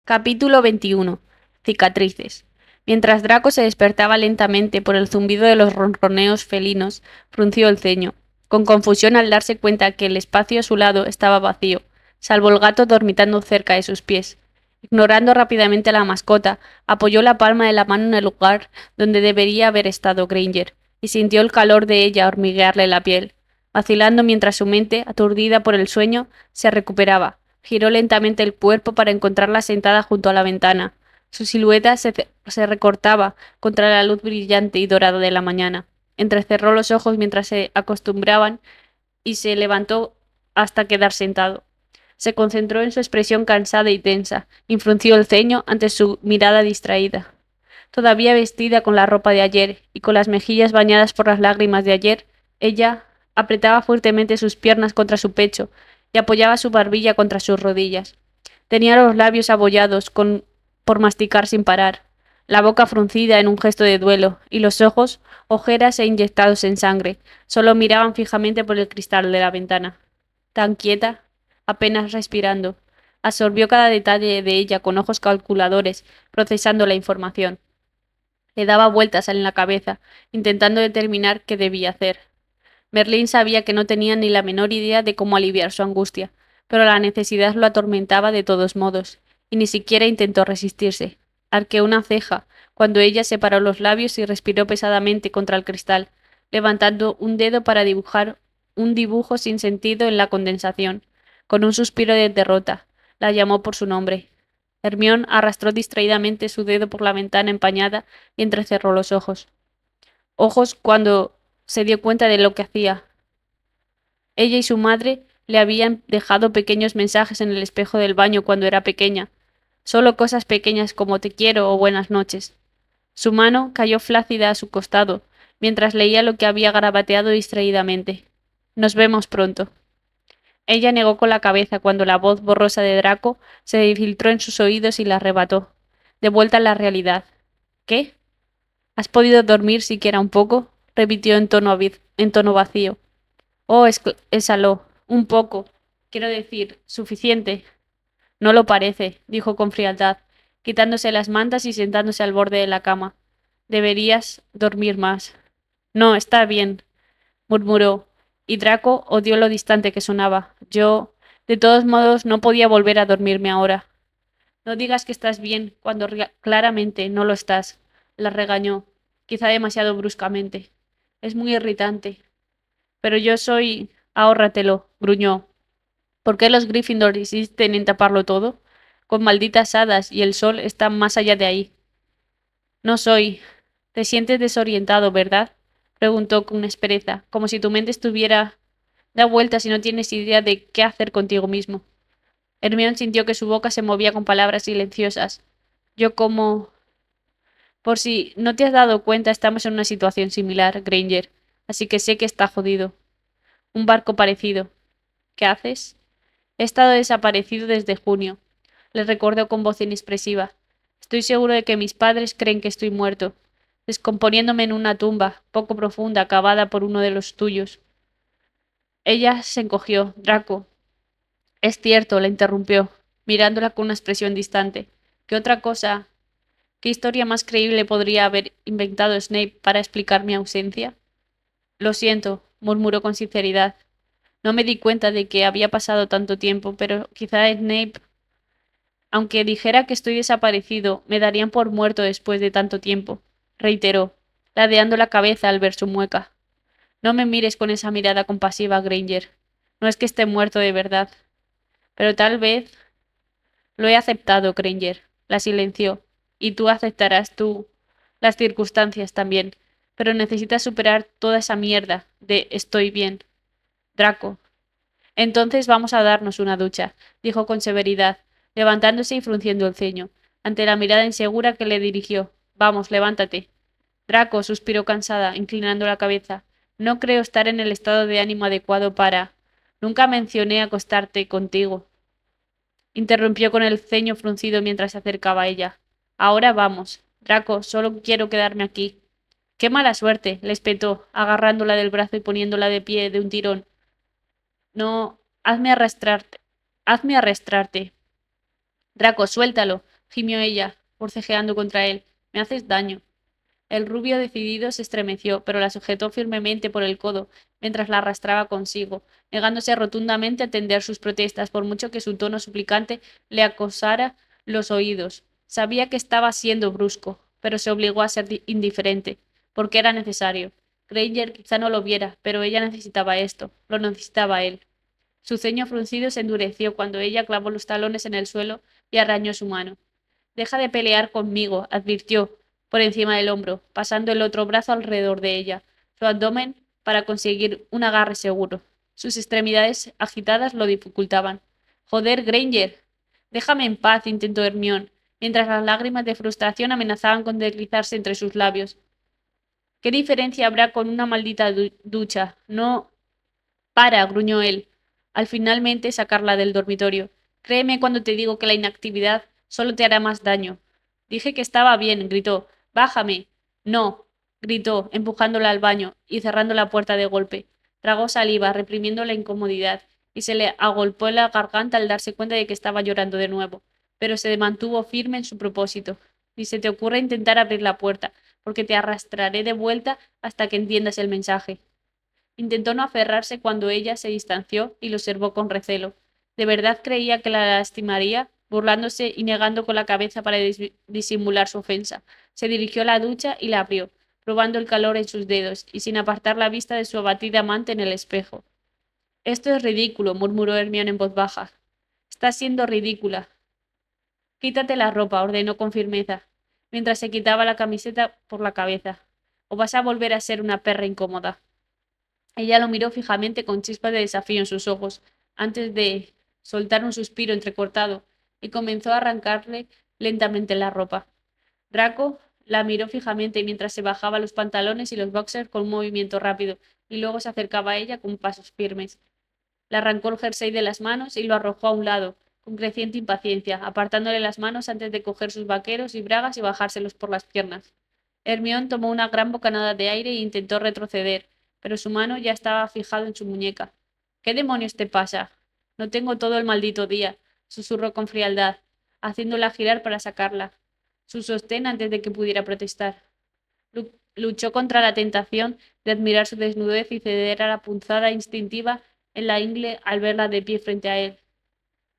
Capítulo 21. Cicatrices. Mientras Draco se despertaba lentamente por el zumbido de los ronroneos felinos, frunció el ceño, con confusión al darse cuenta que el espacio a su lado estaba vacío, salvo el gato dormitando cerca de sus pies. Ignorando rápidamente a la mascota, apoyó la palma de la mano en el lugar donde debería haber estado Granger, y sintió el calor de ella hormiguearle la piel, vacilando mientras su mente, aturdida por el sueño, se recuperaba. Giró lentamente el cuerpo para encontrarla sentada junto a la ventana. Su silueta se recortaba contra la luz brillante y dorada de la mañana. Entrecerró los ojos mientras se acostumbraban y se levantó hasta quedar sentado. Se concentró en su expresión cansada y tensa, y frunció el ceño ante su mirada distraída. Todavía vestida con la ropa de ayer y con las mejillas bañadas por las lágrimas de ayer, ella apretaba fuertemente sus piernas contra su pecho y apoyaba su barbilla contra sus rodillas. Tenía los labios abollados por masticar sin parar, la boca fruncida en un gesto de duelo, y los ojos, ojeras e inyectados en sangre, solo miraban fijamente por el cristal de la ventana. Tan quieta, apenas respirando, absorbió cada detalle de ella con ojos calculadores, procesando la información. Le daba vueltas en la cabeza, intentando determinar qué debía hacer. Merlín sabía que no tenía ni la menor idea de cómo aliviar su angustia, pero la necesidad lo atormentaba de todos modos, y ni siquiera intentó resistirse. Arqueó una ceja, cuando ella separó los labios y respiró pesadamente contra el cristal, levantando un dedo para dibujar un dibujo sin sentido en la condensación. Con un suspiro de derrota, la llamó por su nombre. Hermión arrastró distraídamente su dedo por la ventana empañada y entrecerró los ojos. Ojos cuando se dio cuenta de lo que hacía. Ella y su madre le habían dejado pequeños mensajes en el espejo del baño cuando era pequeña, solo cosas pequeñas como te quiero o buenas noches. Su mano cayó flácida a su costado, mientras leía lo que había garabateado distraídamente. Nos vemos pronto. Ella negó con la cabeza cuando la voz borrosa de Draco se filtró en sus oídos y la arrebató, de vuelta a la realidad. ¿Qué? ¿Has podido dormir siquiera un poco? Repitió en tono vacío. Oh, exhaló. Un poco. Quiero decir, suficiente. No lo parece, dijo con frialdad, quitándose las mantas y sentándose al borde de la cama. Deberías dormir más. No, está bien, murmuró, y Draco odió lo distante que sonaba. Yo, de todos modos, no podía volver a dormirme ahora. No digas que estás bien cuando claramente no lo estás, la regañó, quizá demasiado bruscamente. Es muy irritante. Pero yo soy... Ahórratelo, gruñó. ¿Por qué los Gryffindor insisten en taparlo todo? Con malditas hadas y el sol está más allá de ahí. No soy. Te sientes desorientado, ¿verdad? Preguntó con aspereza, como si tu mente estuviera... Da vueltas y no tienes idea de qué hacer contigo mismo. Hermione sintió que su boca se movía con palabras silenciosas. Yo como... Por si no te has dado cuenta, estamos en una situación similar, Granger, así que sé que está jodido. Un barco parecido. ¿Qué haces? He estado desaparecido desde junio, le recordó con voz inexpresiva. Estoy seguro de que mis padres creen que estoy muerto, descomponiéndome en una tumba, poco profunda, cavada por uno de los tuyos. Ella se encogió. Draco. Es cierto, la interrumpió, mirándola con una expresión distante. ¿Qué otra cosa? ¿Qué historia más creíble podría haber inventado Snape para explicar mi ausencia? Lo siento, murmuró con sinceridad. No me di cuenta de que había pasado tanto tiempo, pero quizá Snape, aunque dijera que estoy desaparecido, me darían por muerto después de tanto tiempo, reiteró, ladeando la cabeza al ver su mueca. No me mires con esa mirada compasiva, Granger. No es que esté muerto de verdad, pero tal vez lo he aceptado, Granger. La silenció. Y tú aceptarás las circunstancias también, pero necesitas superar toda esa mierda de estoy bien. Draco. Entonces vamos a darnos una ducha, dijo con severidad, levantándose y frunciendo el ceño, ante la mirada insegura que le dirigió. Vamos, levántate. Draco, suspiró cansada, inclinando la cabeza. No creo estar en el estado de ánimo adecuado para... Nunca mencioné acostarte contigo. Interrumpió con el ceño fruncido mientras se acercaba a ella. Ahora vamos. Draco, solo quiero quedarme aquí. Qué mala suerte, le espetó, agarrándola del brazo y poniéndola de pie de un tirón. No, hazme arrastrarte. Hazme arrastrarte. Draco, suéltalo. gimió ella, forcejeando contra él. Me haces daño. El rubio decidido se estremeció, pero la sujetó firmemente por el codo, mientras la arrastraba consigo, negándose rotundamente a atender sus protestas, por mucho que su tono suplicante le acosara los oídos. Sabía que estaba siendo brusco, pero se obligó a ser indiferente, porque era necesario. Granger quizá no lo viera, pero ella necesitaba esto, lo necesitaba él. Su ceño fruncido se endureció cuando ella clavó los talones en el suelo y arañó su mano. Deja de pelear conmigo, advirtió, por encima del hombro, pasando el otro brazo alrededor de ella, su abdomen para conseguir un agarre seguro. Sus extremidades agitadas lo dificultaban. Joder, Granger. Déjame en paz, intentó Hermión, mientras las lágrimas de frustración amenazaban con deslizarse entre sus labios. ¿Qué diferencia habrá con una maldita ducha? No. Para, gruñó él, al finalmente sacarla del dormitorio. Créeme cuando te digo que la inactividad solo te hará más daño. Dije que estaba bien, gritó. Bájame. No, gritó, empujándola al baño y cerrando la puerta de golpe. Tragó saliva, reprimiendo la incomodidad, y se le agolpó en la garganta al darse cuenta de que estaba llorando de nuevo. Pero se mantuvo firme en su propósito. Ni se te ocurra intentar abrir la puerta, porque te arrastraré de vuelta hasta que entiendas el mensaje. Intentó no aferrarse cuando ella se distanció y lo observó con recelo. ¿De verdad creía que la lastimaría? Burlándose y negando con la cabeza para disimular su ofensa. Se dirigió a la ducha y la abrió, probando el calor en sus dedos y sin apartar la vista de su abatida amante en el espejo. Esto es ridículo, murmuró Hermione en voz baja. Estás siendo ridícula. Quítate la ropa, ordenó con firmeza, mientras se quitaba la camiseta por la cabeza. O vas a volver a ser una perra incómoda. Ella lo miró fijamente con chispas de desafío en sus ojos, antes de soltar un suspiro entrecortado, y comenzó a arrancarle lentamente la ropa. Draco la miró fijamente mientras se bajaba los pantalones y los boxers con un movimiento rápido, y luego se acercaba a ella con pasos firmes. Le arrancó el jersey de las manos y lo arrojó a un lado, con creciente impaciencia, apartándole las manos antes de coger sus vaqueros y bragas y bajárselos por las piernas. Hermión tomó una gran bocanada de aire e intentó retroceder, pero su mano ya estaba fijada en su muñeca. ¿Qué demonios te pasa? No tengo todo el maldito día, susurró con frialdad, haciéndola girar para sacarla. Su sostén antes de que pudiera protestar. Luchó contra la tentación de admirar su desnudez y ceder a la punzada instintiva en la ingle al verla de pie frente a él.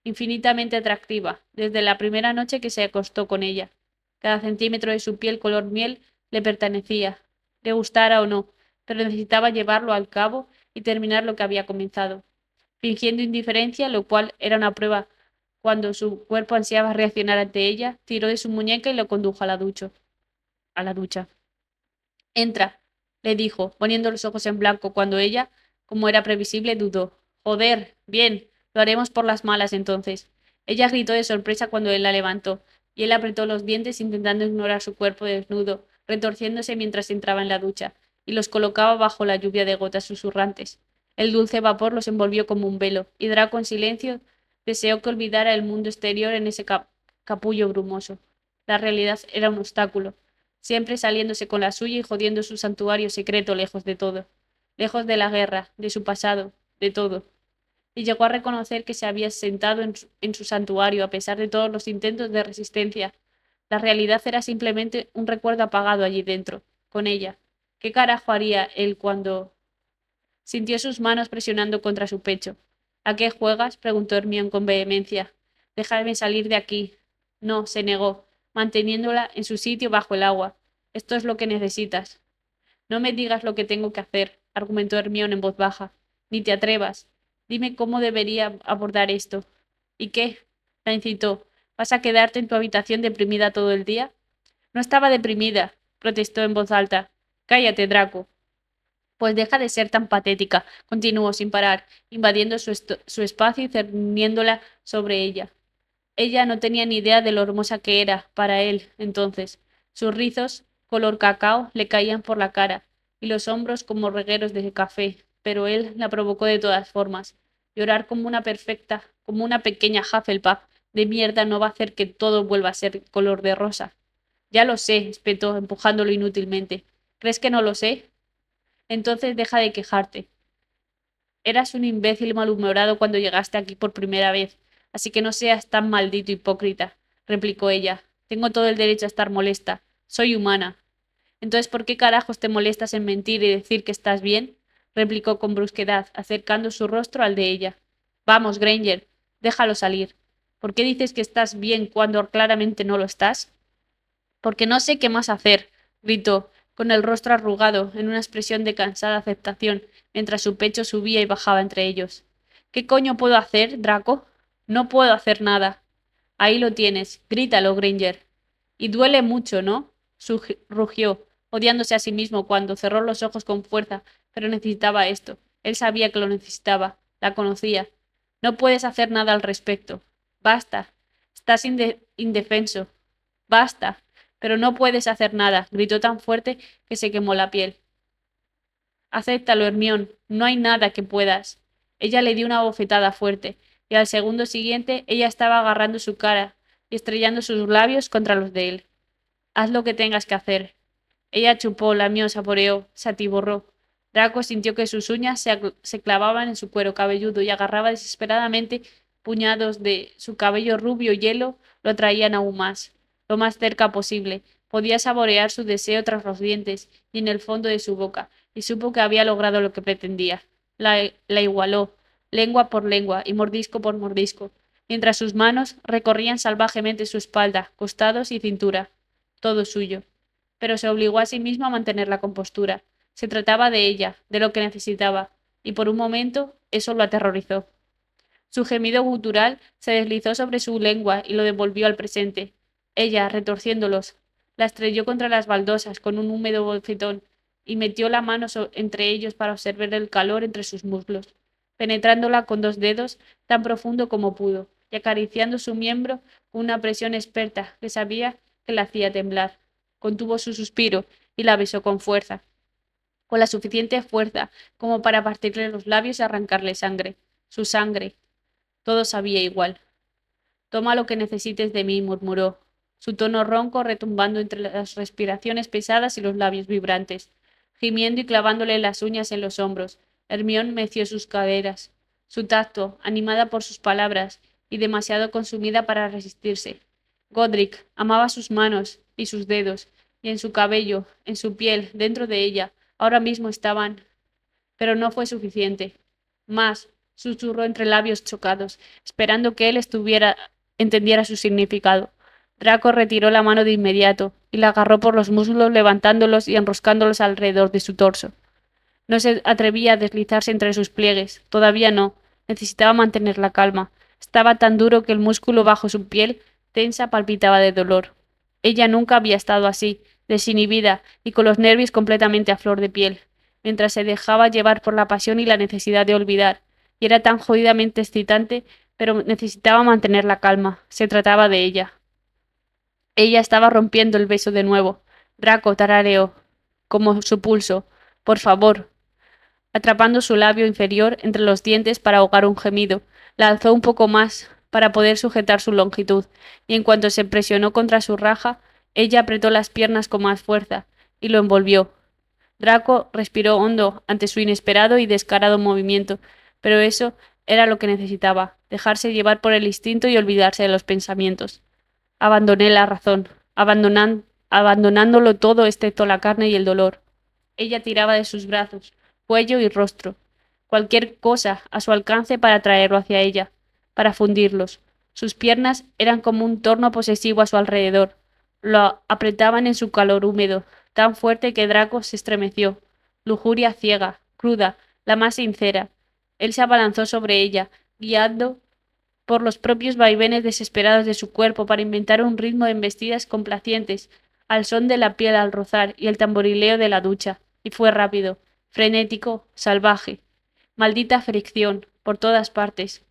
Infinitamente atractiva, desde la primera noche que se acostó con ella. Cada centímetro de su piel color miel le pertenecía, le gustara o no, pero necesitaba llevarlo al cabo y terminar lo que había comenzado. Fingiendo indiferencia, lo cual era una prueba cuando su cuerpo ansiaba reaccionar ante ella, tiró de su muñeca y lo condujo a la ducha. A la ducha. Entra, le dijo, poniendo los ojos en blanco cuando ella, como era previsible, dudó. Joder, bien, lo haremos por las malas entonces. Ella gritó de sorpresa cuando él la levantó, y él apretó los dientes intentando ignorar su cuerpo desnudo, retorciéndose mientras entraba en la ducha, y los colocaba bajo la lluvia de gotas susurrantes. El dulce vapor los envolvió como un velo, y Draco en silencio deseó que olvidara el mundo exterior en ese capullo brumoso. La realidad era un obstáculo, siempre saliéndose con la suya y jodiendo su santuario secreto lejos de todo, lejos de la guerra, de su pasado, de todo. Y llegó a reconocer que se había sentado en su santuario a pesar de todos los intentos de resistencia. La realidad era simplemente un recuerdo apagado allí dentro, con ella. ¿Qué carajo haría él cuando... Sintió sus manos presionando contra su pecho. ¿A qué juegas? Preguntó Hermión con vehemencia. Déjame salir de aquí. No, se negó, manteniéndola en su sitio bajo el agua. Esto es lo que necesitas. No me digas lo que tengo que hacer, argumentó Hermión en voz baja. Ni te atrevas. Dime cómo debería abordar esto. ¿Y qué? La incitó. ¿Vas a quedarte en tu habitación deprimida todo el día? No estaba deprimida, protestó en voz alta. Cállate, Draco. Pues deja de ser tan patética, continuó sin parar, invadiendo su espacio y cerniéndola sobre ella. Ella no tenía ni idea de lo hermosa que era, para él, entonces. Sus rizos, color cacao, le caían por la cara, y los hombros como regueros de café, pero él la provocó de todas formas. Llorar como una pequeña Hufflepuff de mierda no va a hacer que todo vuelva a ser color de rosa. Ya lo sé, espetó, empujándolo inútilmente. ¿Crees que no lo sé? Entonces deja de quejarte. Eras un imbécil malhumorado cuando llegaste aquí por primera vez, así que no seas tan maldito hipócrita, replicó ella. Tengo todo el derecho a estar molesta. Soy humana. Entonces, ¿por qué carajos te molestas en mentir y decir que estás bien? Replicó con brusquedad, acercando su rostro al de ella. Vamos, Granger, déjalo salir. ¿Por qué dices que estás bien cuando claramente no lo estás? Porque no sé qué más hacer, gritó, con el rostro arrugado, en una expresión de cansada aceptación, mientras su pecho subía y bajaba entre ellos. ¿Qué coño puedo hacer, Draco? No puedo hacer nada. Ahí lo tienes, grítalo, Granger. Y duele mucho, ¿no? Rugió, odiándose a sí mismo cuando cerró los ojos con fuerza, pero necesitaba esto. Él sabía que lo necesitaba, la conocía. No puedes hacer nada al respecto. Basta. Estás indefenso. Basta. Pero no puedes hacer nada, gritó tan fuerte que se quemó la piel. Acéptalo, Hermión. No hay nada que puedas. Ella le dio una bofetada fuerte, y al segundo siguiente ella estaba agarrando su cara y estrellando sus labios contra los de él. Haz lo que tengas que hacer. Ella chupó, lamió, saboreó, se atiborró. Draco sintió que sus uñas se clavaban en su cuero cabelludo y agarraba desesperadamente puñados de su cabello rubio hielo, lo atraían aún más, lo más cerca posible. Podía saborear su deseo tras los dientes y en el fondo de su boca, y supo que había logrado lo que pretendía. La igualó, lengua por lengua y mordisco por mordisco, mientras sus manos recorrían salvajemente su espalda, costados y cintura. Todo suyo, pero se obligó a sí mismo a mantener la compostura. Se trataba de ella, de lo que necesitaba, y por un momento eso lo aterrorizó. Su gemido gutural se deslizó sobre su lengua y lo devolvió al presente. Ella, retorciéndolos, la estrelló contra las baldosas con un húmedo bofetón y metió la mano entre ellos para observar el calor entre sus muslos, penetrándola con dos dedos tan profundo como pudo, y acariciando su miembro con una presión experta que sabía que la hacía temblar. Contuvo su suspiro y la besó con fuerza, con la suficiente fuerza como para partirle los labios y arrancarle sangre. Su sangre. Todo sabía igual. Toma lo que necesites de mí, murmuró, su tono ronco retumbando entre las respiraciones pesadas y los labios vibrantes. Gimiendo y clavándole las uñas en los hombros, Hermión meció sus caderas. Su tacto, animada por sus palabras y demasiado consumida para resistirse. Godric amaba sus manos y sus dedos, y en su cabello, en su piel, dentro de ella, ahora mismo estaban. Pero no fue suficiente. Más, susurró entre labios chocados, esperando que él entendiera su significado. Draco retiró la mano de inmediato y la agarró por los muslos, levantándolos y enroscándolos alrededor de su torso. No se atrevía a deslizarse entre sus pliegues, todavía no. Necesitaba mantener la calma. Estaba tan duro que el músculo bajo su piel tensa palpitaba de dolor. Ella nunca había estado así, desinhibida y con los nervios completamente a flor de piel, mientras se dejaba llevar por la pasión y la necesidad de olvidar, y era tan jodidamente excitante, pero necesitaba mantener la calma. Se trataba de ella. Ella estaba rompiendo el beso de nuevo. Draco tarareó, como su pulso. Por favor, atrapando su labio inferior entre los dientes para ahogar un gemido. La alzó un poco más para poder sujetar su longitud, y en cuanto se presionó contra su raja, ella apretó las piernas con más fuerza y lo envolvió. Draco respiró hondo ante su inesperado y descarado movimiento, pero eso era lo que necesitaba, dejarse llevar por el instinto y olvidarse de los pensamientos. Abandoné la razón, abandonándolo todo excepto la carne y el dolor. Ella tiraba de sus brazos, cuello y rostro, cualquier cosa a su alcance para traerlo hacia ella, para fundirlos. Sus piernas eran como un torno posesivo a su alrededor. Lo apretaban en su calor húmedo, tan fuerte que Draco se estremeció. Lujuria ciega, cruda, la más sincera. Él se abalanzó sobre ella, guiando por los propios vaivenes desesperados de su cuerpo para inventar un ritmo de embestidas complacientes, al son de la piel al rozar y el tamborileo de la ducha, y fue rápido, frenético, salvaje. Maldita fricción, por todas partes,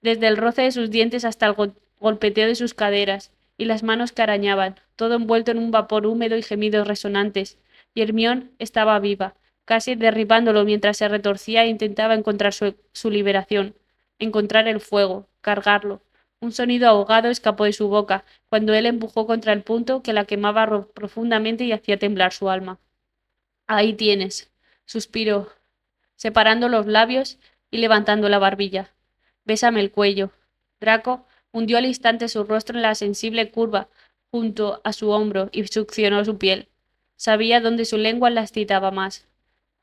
desde el roce de sus dientes hasta el golpeteo de sus caderas, y las manos que arañaban, todo envuelto en un vapor húmedo y gemidos resonantes, y Hermión estaba viva, casi derribándolo mientras se retorcía e intentaba encontrar su liberación, encontrar el fuego, cargarlo. Un sonido ahogado escapó de su boca, cuando él empujó contra el punto que la quemaba profundamente y hacía temblar su alma. Ahí tienes, suspiró, separando los labios y levantando la barbilla. Bésame el cuello. Draco hundió al instante su rostro en la sensible curva junto a su hombro y succionó su piel. Sabía dónde su lengua la excitaba más,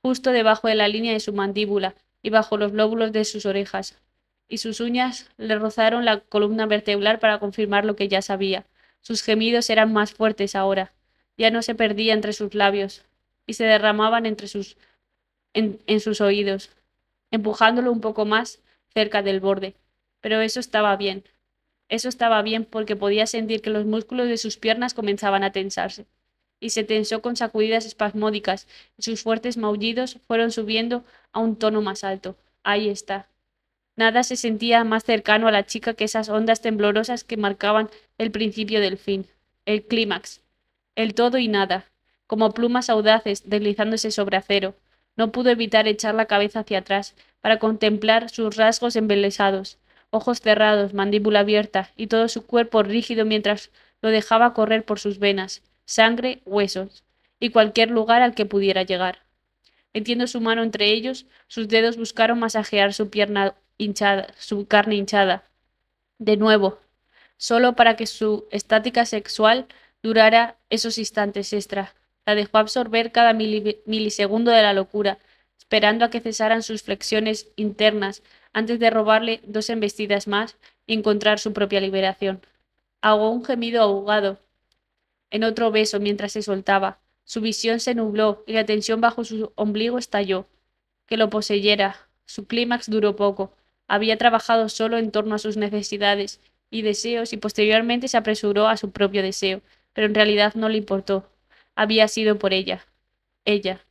justo debajo de la línea de su mandíbula y bajo los lóbulos de sus orejas, y sus uñas le rozaron la columna vertebral para confirmar lo que ya sabía. Sus gemidos eran más fuertes ahora, ya no se perdía entre sus labios, y se derramaban en sus oídos, empujándolo un poco más cerca del borde. Pero eso estaba bien porque podía sentir que los músculos de sus piernas comenzaban a tensarse, y se tensó con sacudidas espasmódicas, y sus fuertes maullidos fueron subiendo a un tono más alto. Ahí está. Nada se sentía más cercano a la chica que esas ondas temblorosas que marcaban el principio del fin, el clímax, el todo y nada, como plumas audaces deslizándose sobre acero. No pudo evitar echar la cabeza hacia atrás para contemplar sus rasgos embelesados, ojos cerrados, mandíbula abierta y todo su cuerpo rígido mientras lo dejaba correr por sus venas, sangre, huesos y cualquier lugar al que pudiera llegar. Metiendo su mano entre ellos, sus dedos buscaron masajear su pierna hinchada, su carne hinchada. De nuevo, solo para que su estática sexual durara esos instantes extra. La dejó absorber cada milisegundo de la locura, esperando a que cesaran sus flexiones internas antes de robarle dos embestidas más y encontrar su propia liberación. Ahogó un gemido ahogado en otro beso mientras se soltaba. Su visión se nubló y la tensión bajo su ombligo estalló. Que lo poseyera. Su clímax duró poco. Había trabajado solo en torno a sus necesidades y deseos y posteriormente se apresuró a su propio deseo, pero en realidad no le importó. Había sido por ella. Ella.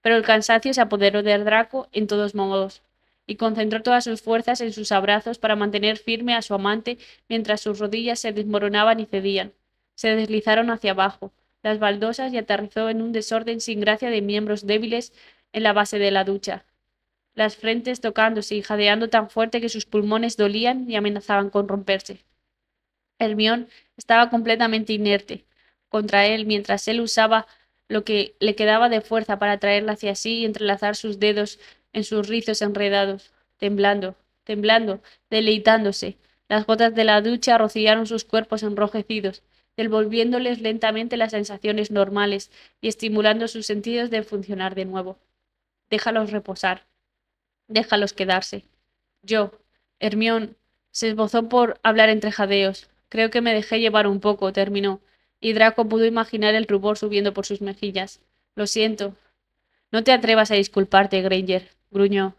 Pero el cansancio se apoderó de Draco en todos modos, y concentró todas sus fuerzas en sus abrazos para mantener firme a su amante mientras sus rodillas se desmoronaban y cedían. Se deslizaron hacia abajo, las baldosas y aterrizó en un desorden sin gracia de miembros débiles en la base de la ducha, las frentes tocándose y jadeando tan fuerte que sus pulmones dolían y amenazaban con romperse. Hermión estaba completamente inerte contra él mientras él usaba lo que le quedaba de fuerza para atraerla hacia sí y entrelazar sus dedos en sus rizos enredados, temblando, temblando, deleitándose. Las gotas de la ducha rociaron sus cuerpos enrojecidos, devolviéndoles lentamente las sensaciones normales y estimulando sus sentidos de funcionar de nuevo. Déjalos reposar, déjalos quedarse. Yo, Hermión, se esbozó por hablar entre jadeos. Creo que me dejé llevar un poco, terminó, y Draco pudo imaginar el rubor subiendo por sus mejillas. Lo siento. No te atrevas a disculparte, Granger, gruñó.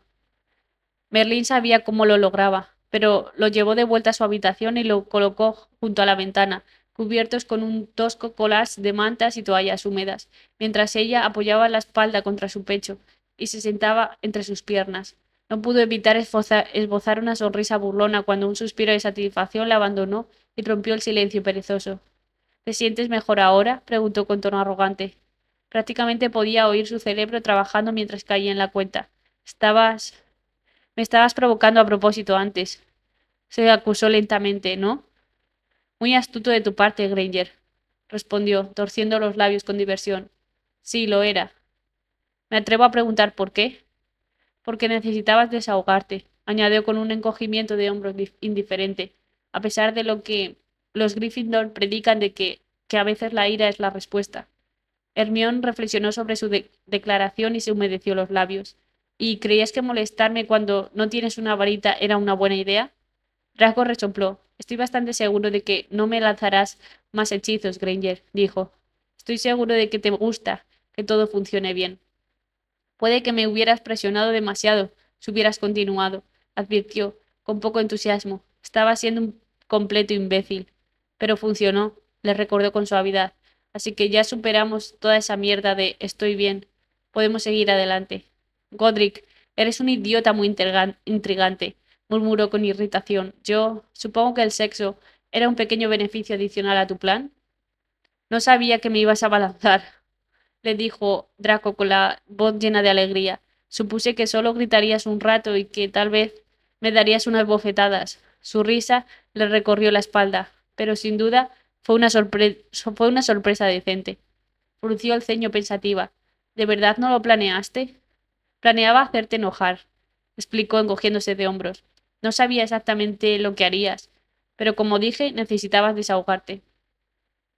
Merlín sabía cómo lo lograba, pero lo llevó de vuelta a su habitación y lo colocó junto a la ventana, cubiertos con un tosco collage de mantas y toallas húmedas, mientras ella apoyaba la espalda contra su pecho y se sentaba entre sus piernas. No pudo evitar esbozar una sonrisa burlona cuando un suspiro de satisfacción la abandonó y rompió el silencio perezoso. ¿Te sientes mejor ahora? Preguntó con tono arrogante. Prácticamente podía oír su cerebro trabajando mientras caía en la cuenta. Me estabas provocando a propósito antes. Se acusó lentamente, ¿no? Muy astuto de tu parte, Granger, respondió, torciendo los labios con diversión. Sí, lo era. Me atrevo a preguntar por qué. Porque necesitabas desahogarte, añadió con un encogimiento de hombros indiferente, a pesar de lo que los Gryffindor predican de que a veces la ira es la respuesta. Hermión reflexionó sobre su declaración y se humedeció los labios. ¿Y creías que molestarme cuando no tienes una varita era una buena idea? Draco resopló. Estoy bastante seguro de que no me lanzarás más hechizos, Granger, dijo. Estoy seguro de que te gusta que todo funcione bien. Puede que me hubieras presionado demasiado si hubieras continuado, advirtió, con poco entusiasmo. Estaba siendo un completo imbécil. Pero funcionó, le recordó con suavidad. Así que ya superamos toda esa mierda de estoy bien. Podemos seguir adelante. Godric, eres un idiota muy intrigante, murmuró con irritación. Yo supongo que el sexo era un pequeño beneficio adicional a tu plan. No sabía que me ibas a abalanzar, le dijo Draco con la voz llena de alegría. Supuse que solo gritarías un rato y que tal vez me darías unas bofetadas. Su risa le recorrió la espalda, pero sin duda fue una sorpresa decente. Frunció el ceño pensativa. ¿De verdad no lo planeaste? Planeaba hacerte enojar, explicó encogiéndose de hombros. No sabía exactamente lo que harías, pero como dije, necesitabas desahogarte.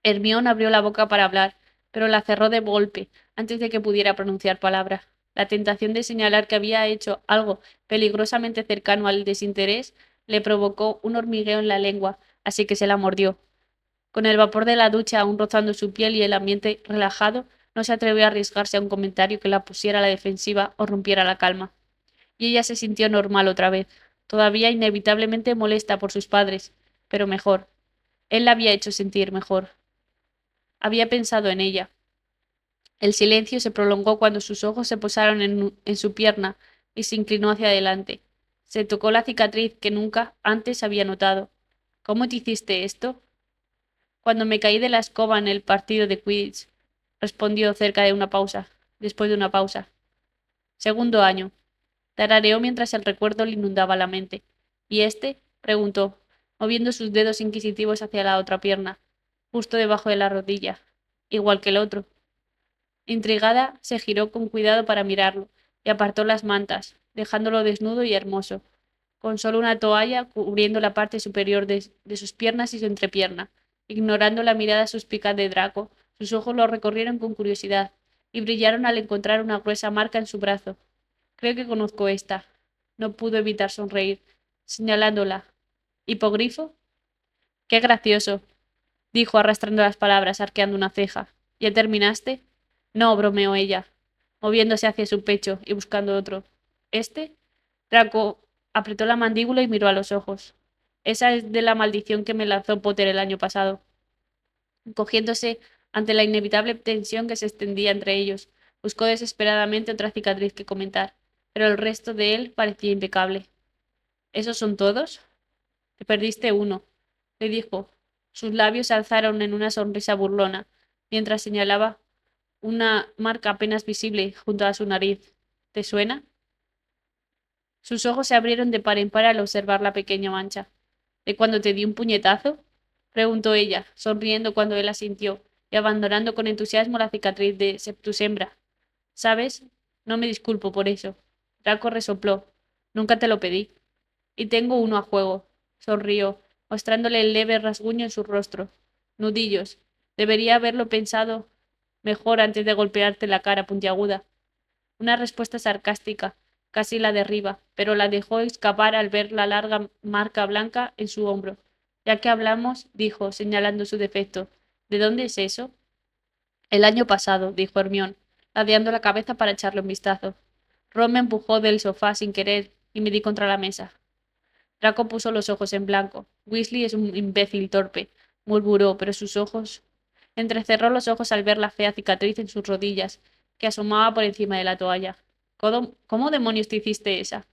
Hermión abrió la boca para hablar, pero la cerró de golpe, antes de que pudiera pronunciar palabra. La tentación de señalar que había hecho algo peligrosamente cercano al desinterés le provocó un hormigueo en la lengua, así que se la mordió. Con el vapor de la ducha aún rozando su piel y el ambiente relajado, no se atrevió a arriesgarse a un comentario que la pusiera a la defensiva o rompiera la calma. Y ella se sintió normal otra vez, todavía inevitablemente molesta por sus padres, pero mejor. Él la había hecho sentir mejor. Había pensado en ella. El silencio se prolongó cuando sus ojos se posaron en su pierna y se inclinó hacia adelante. Se tocó la cicatriz que nunca antes había notado. ¿Cómo te hiciste esto? Cuando me caí de la escoba en el partido de Quidditch, respondió después de una pausa. Segundo año. Tarareó mientras el recuerdo le inundaba la mente. ¿Y este? Preguntó, moviendo sus dedos inquisitivos hacia la otra pierna, justo debajo de la rodilla, igual que el otro. Intrigada, se giró con cuidado para mirarlo, y apartó las mantas, dejándolo desnudo y hermoso, con solo una toalla cubriendo la parte superior de sus piernas y su entrepierna. Ignorando la mirada suspicaz de Draco, sus ojos lo recorrieron con curiosidad, y brillaron al encontrar una gruesa marca en su brazo. Creo que conozco esta. No pudo evitar sonreír, señalándola. ¿Hipogrifo? Qué gracioso, dijo arrastrando las palabras, arqueando una ceja. ¿Ya terminaste? No, bromeó ella, moviéndose hacia su pecho y buscando otro. ¿Este? Draco apretó la mandíbula y miró a los ojos. Esa es de la maldición que me lanzó Potter el año pasado. Cogiéndose ante la inevitable tensión que se extendía entre ellos, buscó desesperadamente otra cicatriz que comentar, pero el resto de él parecía impecable. ¿Esos son todos? Te perdiste uno, le dijo. Sus labios se alzaron en una sonrisa burlona, mientras señalaba una marca apenas visible junto a su nariz. ¿Te suena? Sus ojos se abrieron de par en par al observar la pequeña mancha. ¿De cuando te di un puñetazo? Preguntó ella, sonriendo cuando él asintió, y abandonando con entusiasmo la cicatriz de Septusembra. ¿Sabes? No me disculpo por eso. Draco resopló. Nunca te lo pedí. Y tengo uno a juego. Sonrió, mostrándole el leve rasguño en su rostro. Nudillos. Debería haberlo pensado mejor antes de golpearte la cara puntiaguda. Una respuesta sarcástica, casi la derriba, pero la dejó escapar al ver la larga marca blanca en su hombro. Ya que hablamos, dijo, señalando su defecto. ¿De dónde es eso? El año pasado, dijo Hermión, ladeando la cabeza para echarle un vistazo. Ron me empujó del sofá sin querer y me di contra la mesa. Draco puso los ojos en blanco. Weasley es un imbécil torpe, murmuró, pero sus ojos. Entrecerró los ojos al ver la fea cicatriz en sus rodillas, que asomaba por encima de la toalla. ¿Cómo demonios te hiciste esa?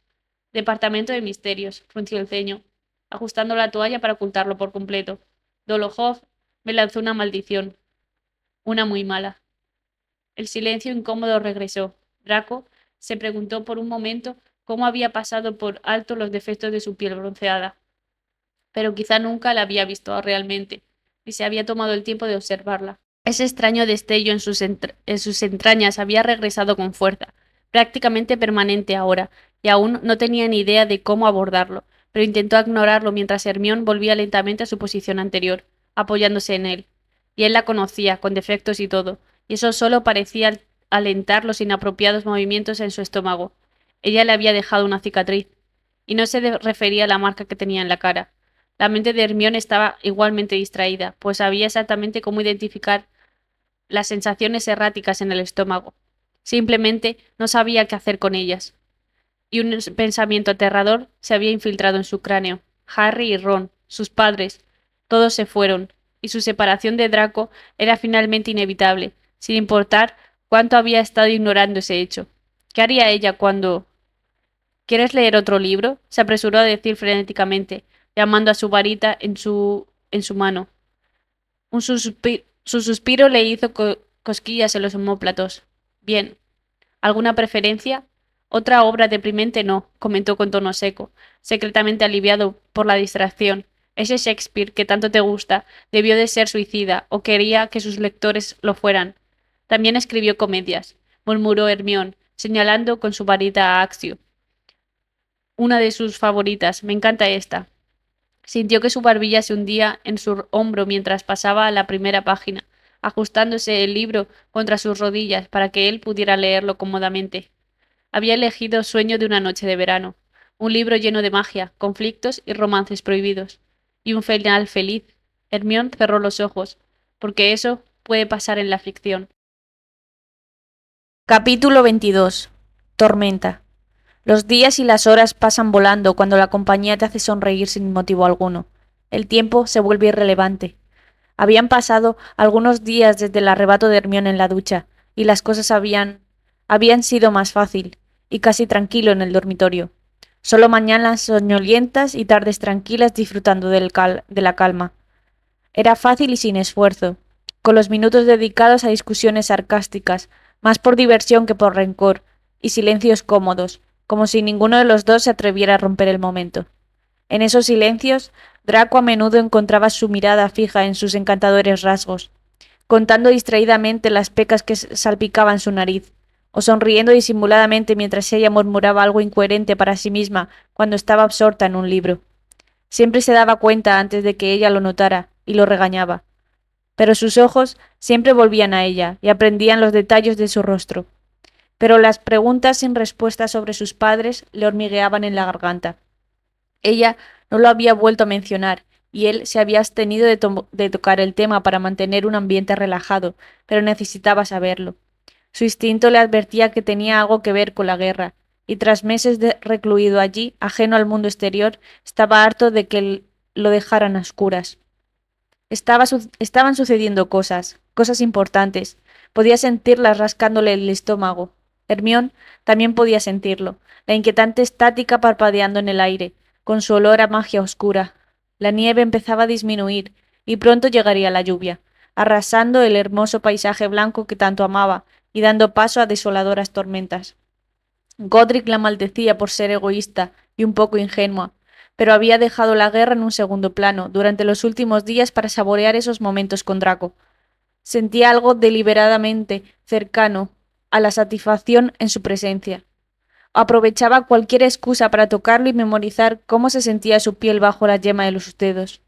Departamento de Misterios, frunció el ceño, ajustando la toalla para ocultarlo por completo. Dolohov me lanzó una maldición, una muy mala. El silencio incómodo regresó. Draco se preguntó por un momento cómo había pasado por alto los defectos de su piel bronceada, pero quizá nunca la había visto realmente, ni se había tomado el tiempo de observarla. Ese extraño destello en sus entrañas había regresado con fuerza, prácticamente permanente ahora, y aún no tenía ni idea de cómo abordarlo, pero intentó ignorarlo mientras Hermión volvía lentamente a su posición anterior, apoyándose en él. Y él la conocía, con defectos y todo, y eso solo parecía alentar los inapropiados movimientos en su estómago. Ella le había dejado una cicatriz, y no se refería a la marca que tenía en la cara. La mente de Hermione estaba igualmente distraída, pues sabía exactamente cómo identificar las sensaciones erráticas en el estómago. Simplemente no sabía qué hacer con ellas. Y un pensamiento aterrador se había infiltrado en su cráneo. Harry y Ron, sus padres, todos se fueron, y su separación de Draco era finalmente inevitable, sin importar cuánto había estado ignorando ese hecho. ¿Qué haría ella cuando... ¿Quieres leer otro libro? Se apresuró a decir frenéticamente, llamando a su varita en su mano. Su suspiro le hizo cosquillas en los omóplatos. Bien. ¿Alguna preferencia? Otra obra deprimente no, comentó con tono seco, secretamente aliviado por la distracción. Ese Shakespeare que tanto te gusta debió de ser suicida, o quería que sus lectores lo fueran. También escribió comedias, murmuró Hermión, señalando con su varita a Axio. Una de sus favoritas, me encanta esta. Sintió que su barbilla se hundía en su hombro mientras pasaba a la primera página, ajustándose el libro contra sus rodillas para que él pudiera leerlo cómodamente. Había elegido Sueño de una noche de verano, un libro lleno de magia, conflictos y romances prohibidos. Y un final feliz. Hermione cerró los ojos, porque eso puede pasar en la ficción. Capítulo 22. Tormenta. Los días y las horas pasan volando cuando la compañía te hace sonreír sin motivo alguno. El tiempo se vuelve irrelevante. Habían pasado algunos días desde el arrebato de Hermione en la ducha, y las cosas habían sido más fácil, y casi tranquilo en el dormitorio. Solo mañanas soñolientas y tardes tranquilas disfrutando de la calma. Era fácil y sin esfuerzo, con los minutos dedicados a discusiones sarcásticas, más por diversión que por rencor, y silencios cómodos, como si ninguno de los dos se atreviera a romper el momento. En esos silencios, Draco a menudo encontraba su mirada fija en sus encantadores rasgos, contando distraídamente las pecas que salpicaban su nariz, o sonriendo disimuladamente mientras ella murmuraba algo incoherente para sí misma cuando estaba absorta en un libro. Siempre se daba cuenta antes de que ella lo notara, y lo regañaba. Pero sus ojos siempre volvían a ella, y aprendían los detalles de su rostro. Pero las preguntas sin respuesta sobre sus padres le hormigueaban en la garganta. Ella no lo había vuelto a mencionar, y él se había abstenido de tocar el tema para mantener un ambiente relajado, pero necesitaba saberlo. Su instinto le advertía que tenía algo que ver con la guerra, y tras meses de recluido allí, ajeno al mundo exterior, estaba harto de que lo dejaran a oscuras. Estaban sucediendo cosas, cosas importantes. Podía sentirlas rascándole el estómago. Hermión también podía sentirlo, la inquietante estática parpadeando en el aire, con su olor a magia oscura. La nieve empezaba a disminuir, y pronto llegaría la lluvia, arrasando el hermoso paisaje blanco que tanto amaba, y dando paso a desoladoras tormentas. Godric la maldecía por ser egoísta y un poco ingenua, pero había dejado la guerra en un segundo plano durante los últimos días para saborear esos momentos con Draco. Sentía algo deliberadamente cercano a la satisfacción en su presencia. Aprovechaba cualquier excusa para tocarlo y memorizar cómo se sentía su piel bajo la yema de los dedos.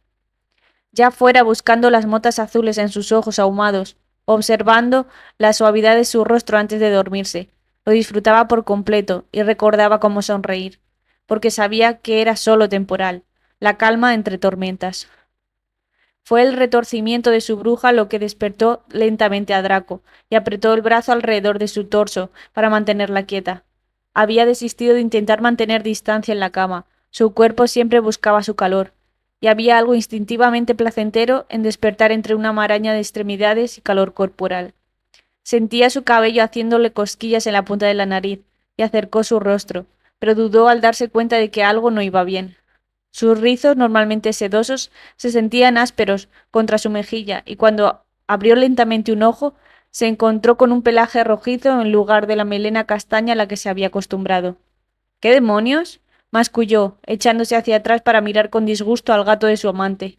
Ya fuera buscando las motas azules en sus ojos ahumados, observando la suavidad de su rostro antes de dormirse, lo disfrutaba por completo y recordaba cómo sonreír, porque sabía que era solo temporal, la calma entre tormentas. Fue el retorcimiento de su bruja lo que despertó lentamente a Draco, y apretó el brazo alrededor de su torso para mantenerla quieta. Había desistido de intentar mantener distancia en la cama, su cuerpo siempre buscaba su calor, y había algo instintivamente placentero en despertar entre una maraña de extremidades y calor corporal. Sentía su cabello haciéndole cosquillas en la punta de la nariz, y acercó su rostro, pero dudó al darse cuenta de que algo no iba bien. Sus rizos, normalmente sedosos, se sentían ásperos contra su mejilla, y cuando abrió lentamente un ojo, se encontró con un pelaje rojizo en lugar de la melena castaña a la que se había acostumbrado. ¿Qué demonios? Masculló, echándose hacia atrás para mirar con disgusto al gato de su amante.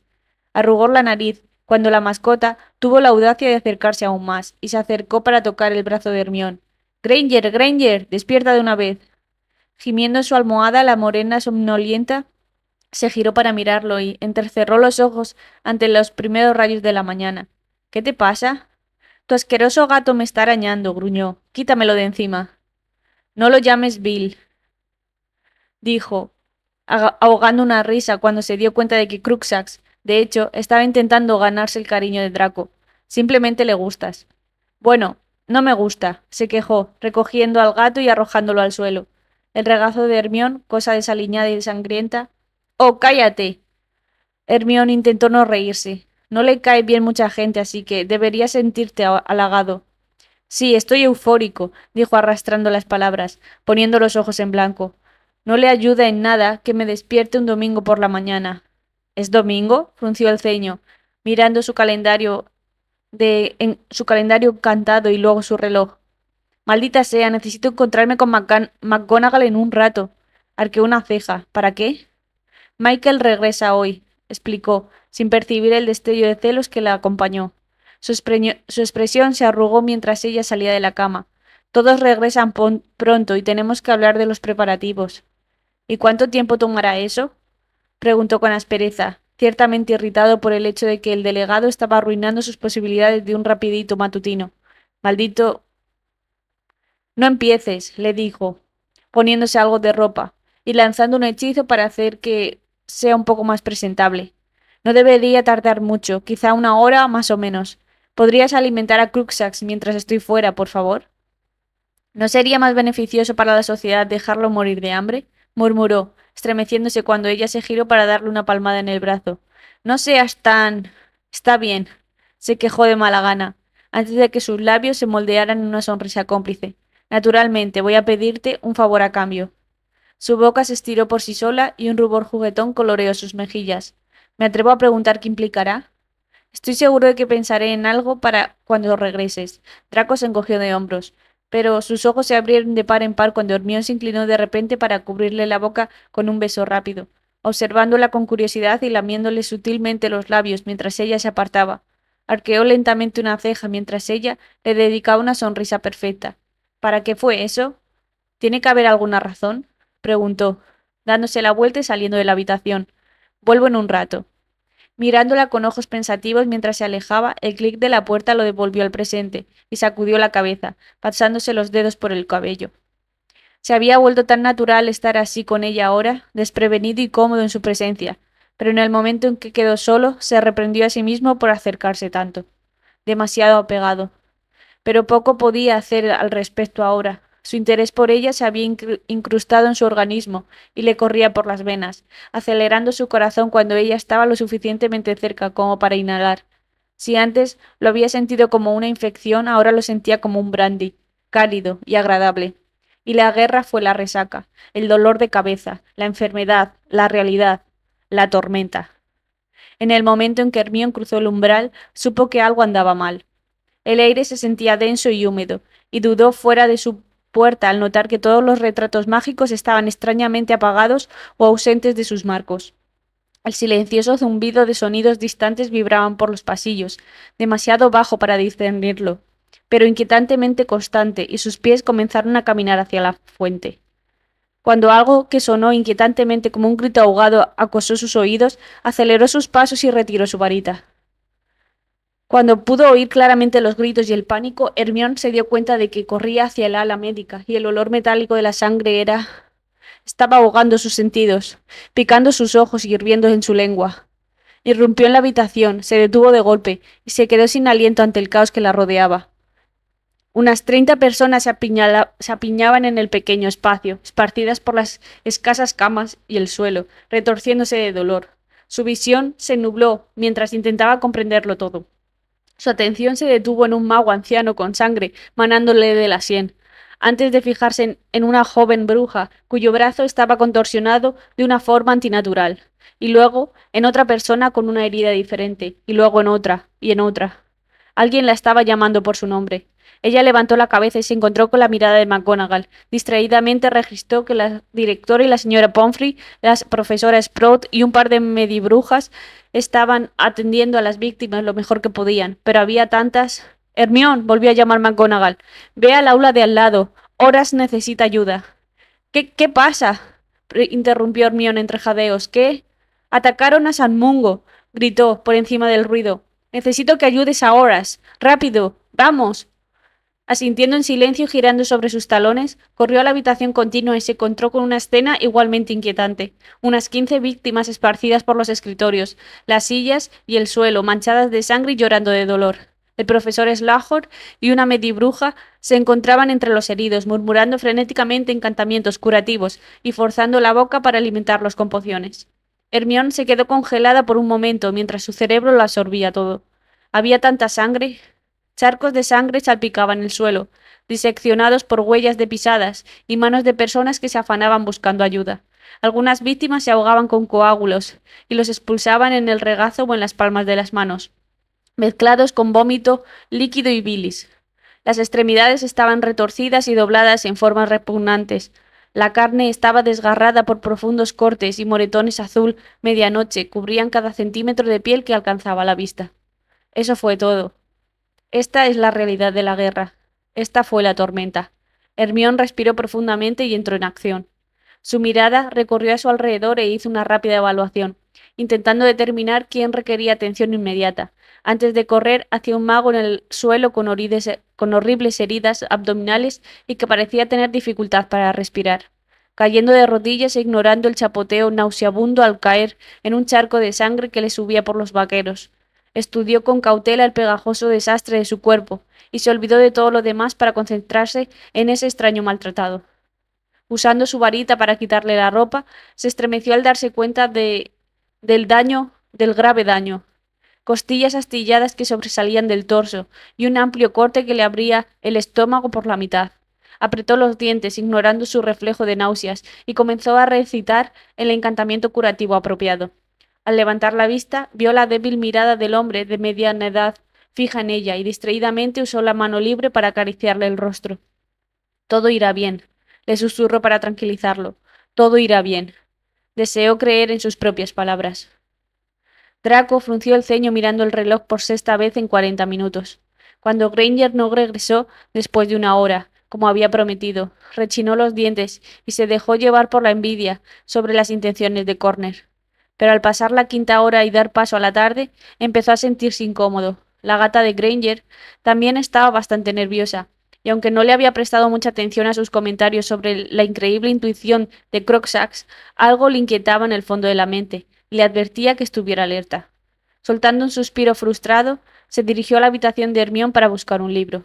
Arrugó la nariz, cuando la mascota tuvo la audacia de acercarse aún más, y se acercó para tocar el brazo de Hermión. —Granger, Granger, despierta de una vez. Gimiendo en su almohada, la morena somnolienta se giró para mirarlo y entrecerró los ojos ante los primeros rayos de la mañana. —¿Qué te pasa? —Tu asqueroso gato me está arañando —gruñó—. Quítamelo de encima. —No lo llames Bill —dijo, ahogando una risa cuando se dio cuenta de que Cruxax, de hecho, estaba intentando ganarse el cariño de Draco. Simplemente le gustas. —Bueno, no me gusta —se quejó, recogiendo al gato y arrojándolo al suelo. El regazo de Hermión, cosa desaliñada y sangrienta. —¡Oh, cállate! Hermión intentó no reírse. No le cae bien mucha gente, así que deberías sentirte halagado. Sí, estoy eufórico, dijo arrastrando las palabras, poniendo los ojos en blanco. No le ayuda en nada que me despierte un domingo por la mañana. ¿Es domingo? Frunció el ceño, mirando su calendario cantado y luego su reloj. Maldita sea, necesito encontrarme con McGonagall en un rato. Arqueó una ceja. ¿Para qué? Michael regresa hoy, explicó, sin percibir el destello de celos que la acompañó. Su expresión se arrugó mientras ella salía de la cama. Todos regresan pronto y tenemos que hablar de los preparativos. ¿Y cuánto tiempo tomará eso? Preguntó con aspereza, ciertamente irritado por el hecho de que el delegado estaba arruinando sus posibilidades de un rapidito matutino. Maldito. No empieces, le dijo, poniéndose algo de ropa y lanzando un hechizo para hacer que sea un poco más presentable. No debería tardar mucho, quizá una hora más o menos. ¿Podrías alimentar a Cruxax mientras estoy fuera, por favor? ¿No sería más beneficioso para la sociedad dejarlo morir de hambre? Murmuró, estremeciéndose cuando ella se giró para darle una palmada en el brazo. No seas tan... Está bien, se quejó de mala gana, antes de que sus labios se moldearan en una sonrisa cómplice. Naturalmente, voy a pedirte un favor a cambio. Su boca se estiró por sí sola y un rubor juguetón coloreó sus mejillas. ¿Me atrevo a preguntar qué implicará? Estoy seguro de que pensaré en algo para cuando regreses. Draco se encogió de hombros, pero sus ojos se abrieron de par en par cuando Hermione se inclinó de repente para cubrirle la boca con un beso rápido, observándola con curiosidad y lamiéndole sutilmente los labios mientras ella se apartaba. Arqueó lentamente una ceja mientras ella le dedicaba una sonrisa perfecta. ¿Para qué fue eso? ¿Tiene que haber alguna razón? Preguntó, dándose la vuelta y saliendo de la habitación. Vuelvo en un rato. Mirándola con ojos pensativos mientras se alejaba, el clic de la puerta lo devolvió al presente y sacudió la cabeza, pasándose los dedos por el cabello. Se había vuelto tan natural estar así con ella ahora, desprevenido y cómodo en su presencia, pero en el momento en que quedó solo, se reprendió a sí mismo por acercarse tanto. Demasiado apegado. Pero poco podía hacer al respecto ahora. Su interés por ella se había incrustado en su organismo y le corría por las venas, acelerando su corazón cuando ella estaba lo suficientemente cerca como para inhalar. Si antes lo había sentido como una infección, ahora lo sentía como un brandy, cálido y agradable. Y la guerra fue la resaca, el dolor de cabeza, la enfermedad, la realidad, la tormenta. En el momento en que Hermione cruzó el umbral, supo que algo andaba mal. El aire se sentía denso y húmedo, y dudó fuera de su puerta al notar que todos los retratos mágicos estaban extrañamente apagados o ausentes de sus marcos. El silencioso zumbido de sonidos distantes vibraban por los pasillos, demasiado bajo para discernirlo, pero inquietantemente constante, y sus pies comenzaron a caminar hacia la fuente. Cuando algo que sonó inquietantemente como un grito ahogado acosó sus oídos, aceleró sus pasos y retiró su varita. Cuando pudo oír claramente los gritos y el pánico, Hermione se dio cuenta de que corría hacia el ala médica y el olor metálico de la sangre estaba ahogando sus sentidos, picando sus ojos y hirviendo en su lengua. Irrumpió en la habitación, se detuvo de golpe y se quedó sin aliento ante el caos que la rodeaba. Unas 30 personas se apiñaban en el pequeño espacio, esparcidas por las escasas camas y el suelo, retorciéndose de dolor. Su visión se nubló mientras intentaba comprenderlo todo. Su atención se detuvo en un mago anciano con sangre manándole de la sien, antes de fijarse en una joven bruja cuyo brazo estaba contorsionado de una forma antinatural, y luego en otra persona con una herida diferente, y luego en otra, y en otra. Alguien la estaba llamando por su nombre. Ella levantó la cabeza y se encontró con la mirada de McGonagall. Distraídamente registró que la directora y la señora Pomfrey, la profesora Sprout y un par de medibrujas estaban atendiendo a las víctimas lo mejor que podían, pero había tantas. Hermione, volvió a llamar McGonagall. Ve al aula de al lado. Horas necesita ayuda. ¿Qué pasa? Interrumpió Hermione entre jadeos. ¿Qué? Atacaron a San Mungo, gritó por encima del ruido. Necesito que ayudes a Horas. Rápido. Vamos. Asintiendo en silencio y girando sobre sus talones, corrió a la habitación continua y se encontró con una escena igualmente inquietante. Unas 15 víctimas esparcidas por los escritorios, las sillas y el suelo, manchadas de sangre y llorando de dolor. El profesor Slughorn y una medibruja se encontraban entre los heridos, murmurando frenéticamente encantamientos curativos y forzando la boca para alimentarlos con pociones. Hermione se quedó congelada por un momento mientras su cerebro lo absorbía todo. Había tanta sangre. Charcos de sangre salpicaban el suelo, diseccionados por huellas de pisadas y manos de personas que se afanaban buscando ayuda. Algunas víctimas se ahogaban con coágulos y los expulsaban en el regazo o en las palmas de las manos, mezclados con vómito, líquido y bilis. Las extremidades estaban retorcidas y dobladas en formas repugnantes. La carne estaba desgarrada por profundos cortes y moretones azul medianoche cubrían cada centímetro de piel que alcanzaba la vista. Eso fue todo. Esta es la realidad de la guerra. Esta fue la tormenta. Hermione respiró profundamente y entró en acción. Su mirada recorrió a su alrededor e hizo una rápida evaluación, intentando determinar quién requería atención inmediata, antes de correr hacia un mago en el suelo con horribles heridas abdominales y que parecía tener dificultad para respirar, cayendo de rodillas e ignorando el chapoteo nauseabundo al caer en un charco de sangre que le subía por los vaqueros. Estudió con cautela el pegajoso desastre de su cuerpo y se olvidó de todo lo demás para concentrarse en ese extraño maltratado. Usando su varita para quitarle la ropa, se estremeció al darse cuenta del grave daño. Costillas astilladas que sobresalían del torso y un amplio corte que le abría el estómago por la mitad. Apretó los dientes, ignorando su reflejo de náuseas, y comenzó a recitar el encantamiento curativo apropiado. Al levantar la vista, vio la débil mirada del hombre de mediana edad fija en ella y distraídamente usó la mano libre para acariciarle el rostro. Todo irá bien, le susurró para tranquilizarlo. Todo irá bien. Deseó creer en sus propias palabras. Draco frunció el ceño mirando el reloj por sexta vez en 40 minutos. Cuando Granger no regresó después de una hora, como había prometido, rechinó los dientes y se dejó llevar por la envidia sobre las intenciones de Corner. Pero al pasar la quinta hora y dar paso a la tarde, empezó a sentirse incómodo. La gata de Granger también estaba bastante nerviosa, y aunque no le había prestado mucha atención a sus comentarios sobre la increíble intuición de Crookshanks, algo le inquietaba en el fondo de la mente, y le advertía que estuviera alerta. Soltando un suspiro frustrado, se dirigió a la habitación de Hermione para buscar un libro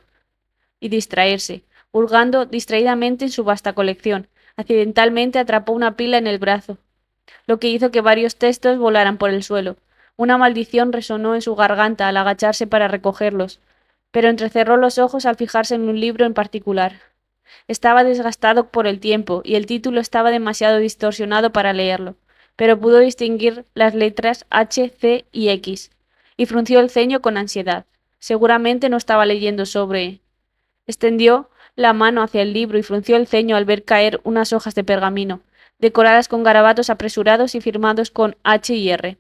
y distraerse, hurgando distraídamente en su vasta colección. Accidentalmente atrapó una pila en el brazo, lo que hizo que varios textos volaran por el suelo. Una maldición resonó en su garganta al agacharse para recogerlos, pero entrecerró los ojos al fijarse en un libro en particular. Estaba desgastado por el tiempo y el título estaba demasiado distorsionado para leerlo, pero pudo distinguir las letras H, C y X, y frunció el ceño con ansiedad. Seguramente no estaba leyendo sobre... Extendió la mano hacia el libro y frunció el ceño al ver caer unas hojas de pergamino, decoradas con garabatos apresurados y firmados con H y R.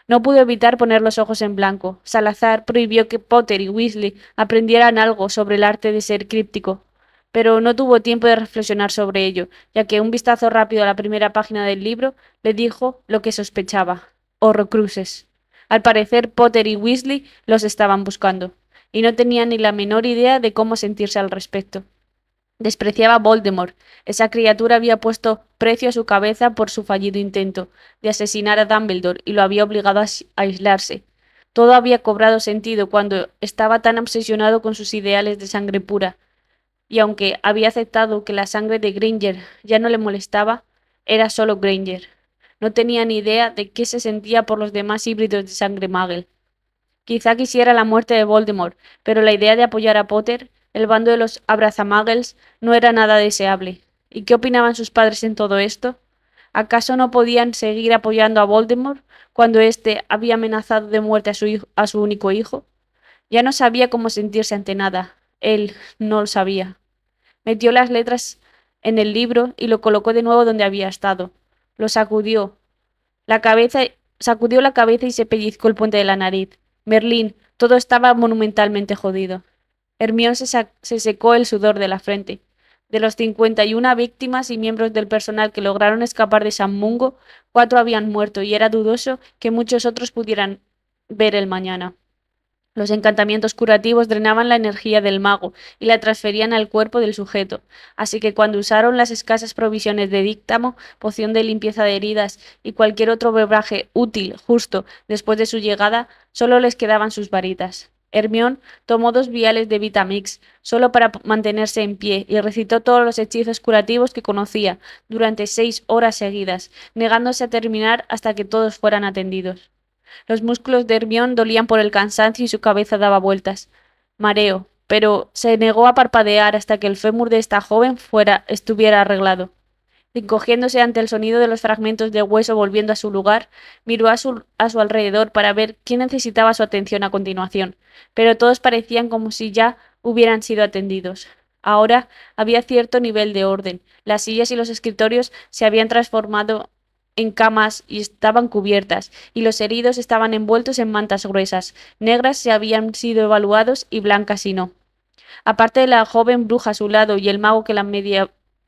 No pudo evitar poner los ojos en blanco. Salazar prohibió que Potter y Weasley aprendieran algo sobre el arte de ser críptico, pero no tuvo tiempo de reflexionar sobre ello, ya que un vistazo rápido a la primera página del libro le dijo lo que sospechaba: Horrocruxes. Al parecer, Potter y Weasley los estaban buscando, y no tenían ni la menor idea de cómo sentirse al respecto. Despreciaba a Voldemort. Esa criatura había puesto precio a su cabeza por su fallido intento de asesinar a Dumbledore y lo había obligado a aislarse. Todo había cobrado sentido cuando estaba tan obsesionado con sus ideales de sangre pura, y aunque había aceptado que la sangre de Granger ya no le molestaba, era solo Granger. No tenía ni idea de qué se sentía por los demás híbridos de sangre Muggle. Quizá quisiera la muerte de Voldemort, pero la idea de apoyar a Potter, el bando de los abrazamuggles, no era nada deseable. ¿Y qué opinaban sus padres en todo esto? ¿Acaso no podían seguir apoyando a Voldemort cuando éste había amenazado de muerte a su único hijo? Ya no sabía cómo sentirse ante nada. Él no lo sabía. Metió las letras en el libro y lo colocó de nuevo donde había estado. Lo sacudió la cabeza y se pellizcó el puente de la nariz. Merlín, todo estaba monumentalmente jodido. Hermione se secó el sudor de la frente. De los 51 víctimas y miembros del personal que lograron escapar de San Mungo, 4 habían muerto y era dudoso que muchos otros pudieran ver el mañana. Los encantamientos curativos drenaban la energía del mago y la transferían al cuerpo del sujeto, así que cuando usaron las escasas provisiones de díctamo, poción de limpieza de heridas y cualquier otro brebaje útil justo después de su llegada, solo les quedaban sus varitas. Hermione tomó 2 viales de Vitamix solo para mantenerse en pie y recitó todos los hechizos curativos que conocía durante 6 horas seguidas, negándose a terminar hasta que todos fueran atendidos. Los músculos de Hermione dolían por el cansancio y su cabeza daba vueltas. Mareo, pero se negó a parpadear hasta que el fémur de esta joven estuviera arreglado. Encogiéndose ante el sonido de los fragmentos de hueso volviendo a su lugar, miró a su alrededor para ver quién necesitaba su atención a continuación, pero todos parecían como si ya hubieran sido atendidos. Ahora había cierto nivel de orden. Las sillas y los escritorios se habían transformado en camas y estaban cubiertas, y los heridos estaban envueltos en mantas gruesas, negras si habían sido evaluados y blancas si no. Aparte de la joven bruja a su lado y el mago que la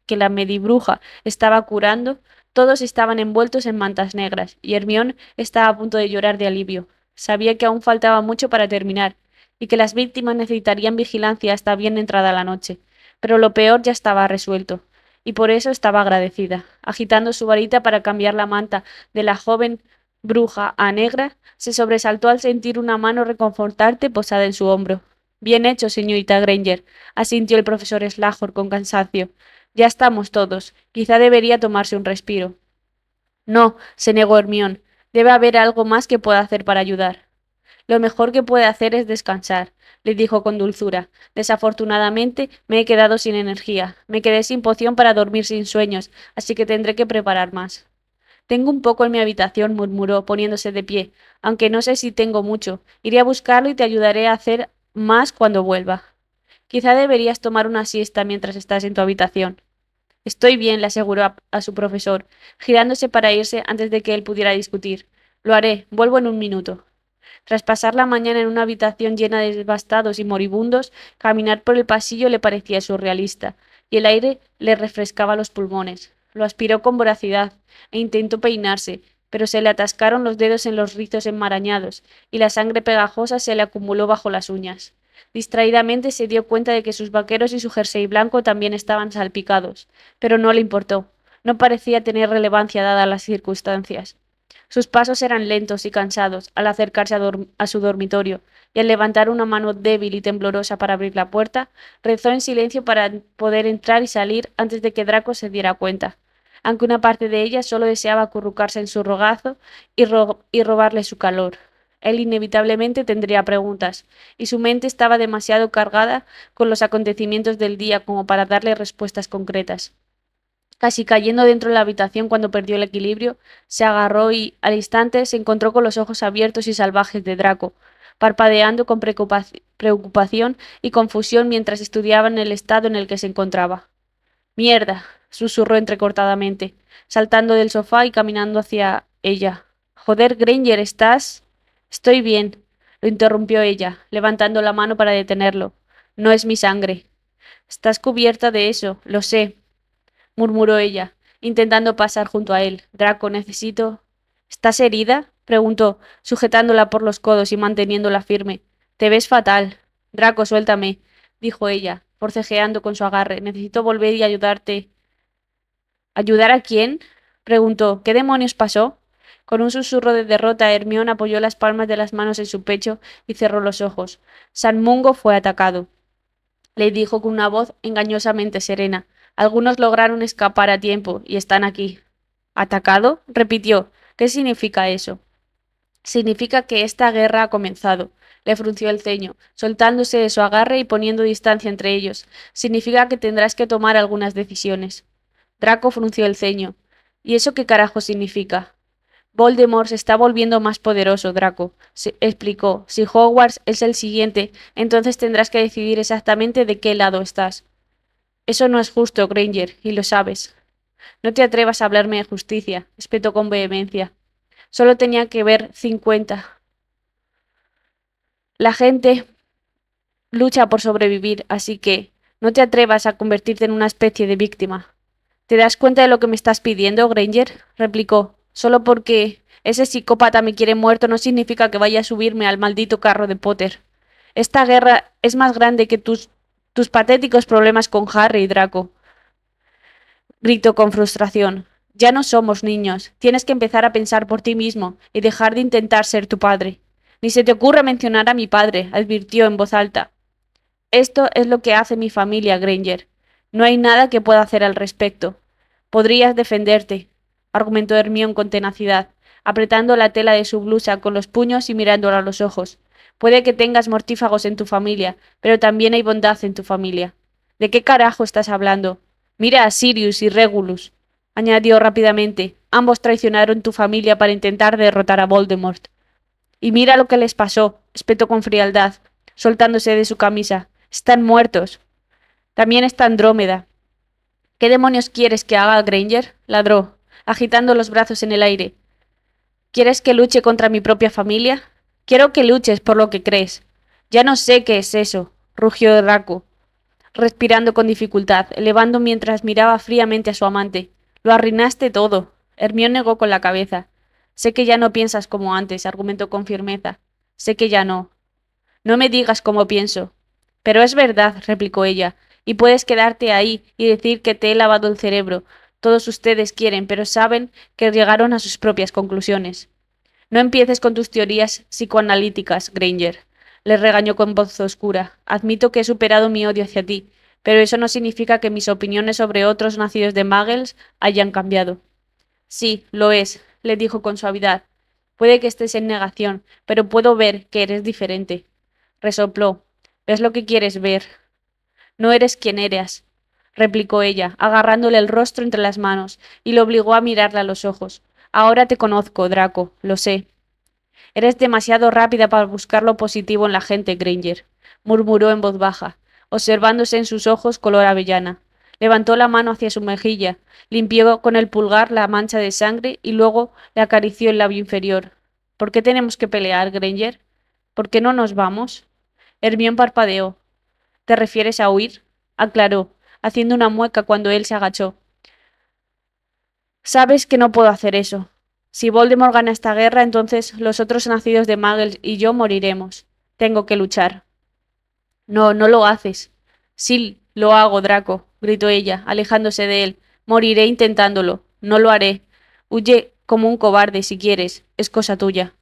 que la medibruja estaba curando, todos estaban envueltos en mantas negras, y Hermione estaba a punto de llorar de alivio. Sabía que aún faltaba mucho para terminar, y que las víctimas necesitarían vigilancia hasta bien entrada la noche, pero lo peor ya estaba resuelto, y por eso estaba agradecida. Agitando su varita para cambiar la manta de la joven bruja a negra, se sobresaltó al sentir una mano reconfortante posada en su hombro. Bien hecho, señorita Granger, asintió el profesor Slughorn con cansancio. Ya estamos todos. Quizá debería tomarse un respiro. No, se negó Hermione. Debe haber algo más que pueda hacer para ayudar. Lo mejor que puede hacer es descansar, le dijo con dulzura. Desafortunadamente me he quedado sin energía. Me quedé sin poción para dormir sin sueños, así que tendré que preparar más. Tengo un poco en mi habitación, murmuró, poniéndose de pie, aunque no sé si tengo mucho. Iré a buscarlo y te ayudaré a hacer más cuando vuelva. Quizá deberías tomar una siesta mientras estás en tu habitación. Estoy bien, le aseguró a su profesor, girándose para irse antes de que él pudiera discutir. Lo haré, vuelvo en un minuto. Tras pasar la mañana en una habitación llena de devastados y moribundos, caminar por el pasillo le parecía surrealista, y el aire le refrescaba los pulmones. Lo aspiró con voracidad e intentó peinarse, pero se le atascaron los dedos en los rizos enmarañados, y la sangre pegajosa se le acumuló bajo las uñas. Distraídamente se dio cuenta de que sus vaqueros y su jersey blanco también estaban salpicados, pero no le importó. No parecía tener relevancia dadas las circunstancias. Sus pasos eran lentos y cansados al acercarse a su dormitorio, y al levantar una mano débil y temblorosa para abrir la puerta, rezó en silencio para poder entrar y salir antes de que Draco se diera cuenta, aunque una parte de ella solo deseaba acurrucarse en su regazo y robarle su calor. Él inevitablemente tendría preguntas, y su mente estaba demasiado cargada con los acontecimientos del día como para darle respuestas concretas. Casi cayendo dentro de la habitación cuando perdió el equilibrio, se agarró y, al instante, se encontró con los ojos abiertos y salvajes de Draco, parpadeando con preocupación y confusión mientras estudiaban el estado en el que se encontraba. Mierda, susurró entrecortadamente, saltando del sofá y caminando hacia ella. Joder, Granger, ¿estás? Estoy bien, lo interrumpió ella, levantando la mano para detenerlo. No es mi sangre. Estás cubierta de eso, lo sé, murmuró ella, intentando pasar junto a él. Draco, necesito. ¿Estás herida? Preguntó, sujetándola por los codos y manteniéndola firme. Te ves fatal. Draco, suéltame, dijo ella, forcejeando con su agarre. Necesito volver y ayudarte. ¿Ayudar a quién? Preguntó. ¿Qué demonios pasó? Con un susurro de derrota, Hermione apoyó las palmas de las manos en su pecho y cerró los ojos. San Mungo fue atacado, le dijo con una voz engañosamente serena. Algunos lograron escapar a tiempo y están aquí. ¿Atacado? Repitió. ¿Qué significa eso? Significa que esta guerra ha comenzado. Le frunció el ceño, soltándose de su agarre y poniendo distancia entre ellos. Significa que tendrás que tomar algunas decisiones. Draco frunció el ceño. ¿Y eso qué carajo significa? Voldemort se está volviendo más poderoso, Draco, se explicó. Si Hogwarts es el siguiente, entonces tendrás que decidir exactamente de qué lado estás. Eso no es justo, Granger, y lo sabes. No te atrevas a hablarme de justicia, espetó con vehemencia. Solo tenía que ver 50. La gente lucha por sobrevivir, así que no te atrevas a convertirte en una especie de víctima. ¿Te das cuenta de lo que me estás pidiendo, Granger? Replicó. Solo porque ese psicópata me quiere muerto no significa que vaya a subirme al maldito carro de Potter. Esta guerra es más grande que tus patéticos problemas con Harry y Draco. Gritó con frustración. Ya no somos niños. Tienes que empezar a pensar por ti mismo y dejar de intentar ser tu padre. Ni se te ocurra mencionar a mi padre, advirtió en voz alta. Esto es lo que hace mi familia, Granger. No hay nada que pueda hacer al respecto. Podrías defenderte, argumentó Hermione con tenacidad, apretando la tela de su blusa con los puños y mirándola a los ojos. Puede que tengas mortífagos en tu familia, pero también hay bondad en tu familia. ¿De qué carajo estás hablando? Mira a Sirius y Regulus, añadió rápidamente. Ambos traicionaron tu familia para intentar derrotar a Voldemort. Y mira lo que les pasó, espetó con frialdad, soltándose de su camisa. Están muertos. También está Andrómeda. ¿Qué demonios quieres que haga, Granger? Ladró, agitando los brazos en el aire. ¿Quieres que luche contra mi propia familia? Quiero que luches por lo que crees. Ya no sé qué es eso, rugió Draco, respirando con dificultad, elevando mientras miraba fríamente a su amante. Lo arruinaste todo. Hermión negó con la cabeza. Sé que ya no piensas como antes, argumentó con firmeza. Sé que ya no. No me digas cómo pienso. Pero es verdad, replicó ella, y puedes quedarte ahí y decir que te he lavado el cerebro. Todos ustedes quieren, pero saben que llegaron a sus propias conclusiones. No empieces con tus teorías psicoanalíticas, Granger, le regañó con voz oscura. Admito que he superado mi odio hacia ti, pero eso no significa que mis opiniones sobre otros nacidos de Muggles hayan cambiado. Sí, lo es, le dijo con suavidad. Puede que estés en negación, pero puedo ver que eres diferente. Resopló. ¿Ves lo que quieres ver? No eres quien eras, replicó ella, agarrándole el rostro entre las manos, y lo obligó a mirarla a los ojos. Ahora te conozco, Draco, lo sé. Eres demasiado rápida para buscar lo positivo en la gente, Granger, murmuró en voz baja, observándose en sus ojos color avellana. Levantó la mano hacia su mejilla, limpió con el pulgar la mancha de sangre y luego le acarició el labio inferior. ¿Por qué tenemos que pelear, Granger? ¿Por qué no nos vamos? Hermión parpadeó. ¿Te refieres a huir? Aclaró, haciendo una mueca cuando él se agachó. Sabes que no puedo hacer eso. Si Voldemort gana esta guerra, entonces los otros nacidos de Muggles y yo moriremos. Tengo que luchar. No, no lo haces. Sí, lo hago, Draco, gritó ella, alejándose de él. Moriré intentándolo. No lo haré. Huye como un cobarde si quieres. Es cosa tuya.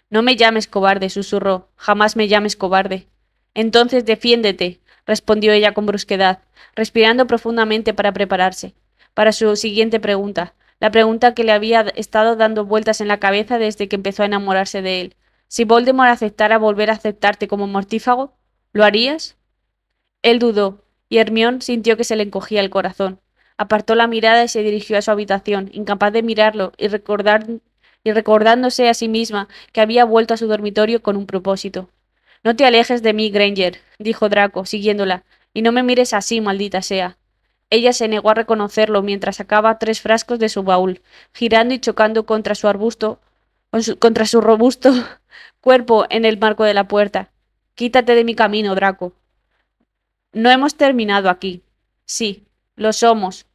No me llames cobarde, susurró. Jamás me llames cobarde. Entonces defiéndete, respondió ella con brusquedad, respirando profundamente para prepararse para su siguiente pregunta, la pregunta que le había estado dando vueltas en la cabeza desde que empezó a enamorarse de él. Si Voldemort aceptara volver a aceptarte como mortífago, ¿lo harías? Él dudó, y Hermión sintió que se le encogía el corazón. Apartó la mirada y se dirigió a su habitación, incapaz de mirarlo y recordándose a sí misma que había vuelto a su dormitorio con un propósito. No te alejes de mí, Granger, dijo Draco, siguiéndola, y no me mires así, maldita sea. Ella se negó a reconocerlo mientras sacaba 3 frascos de su baúl, girando y chocando contra su contra su robusto cuerpo en el marco de la puerta. Quítate de mi camino, Draco. No hemos terminado aquí. Sí, lo somos,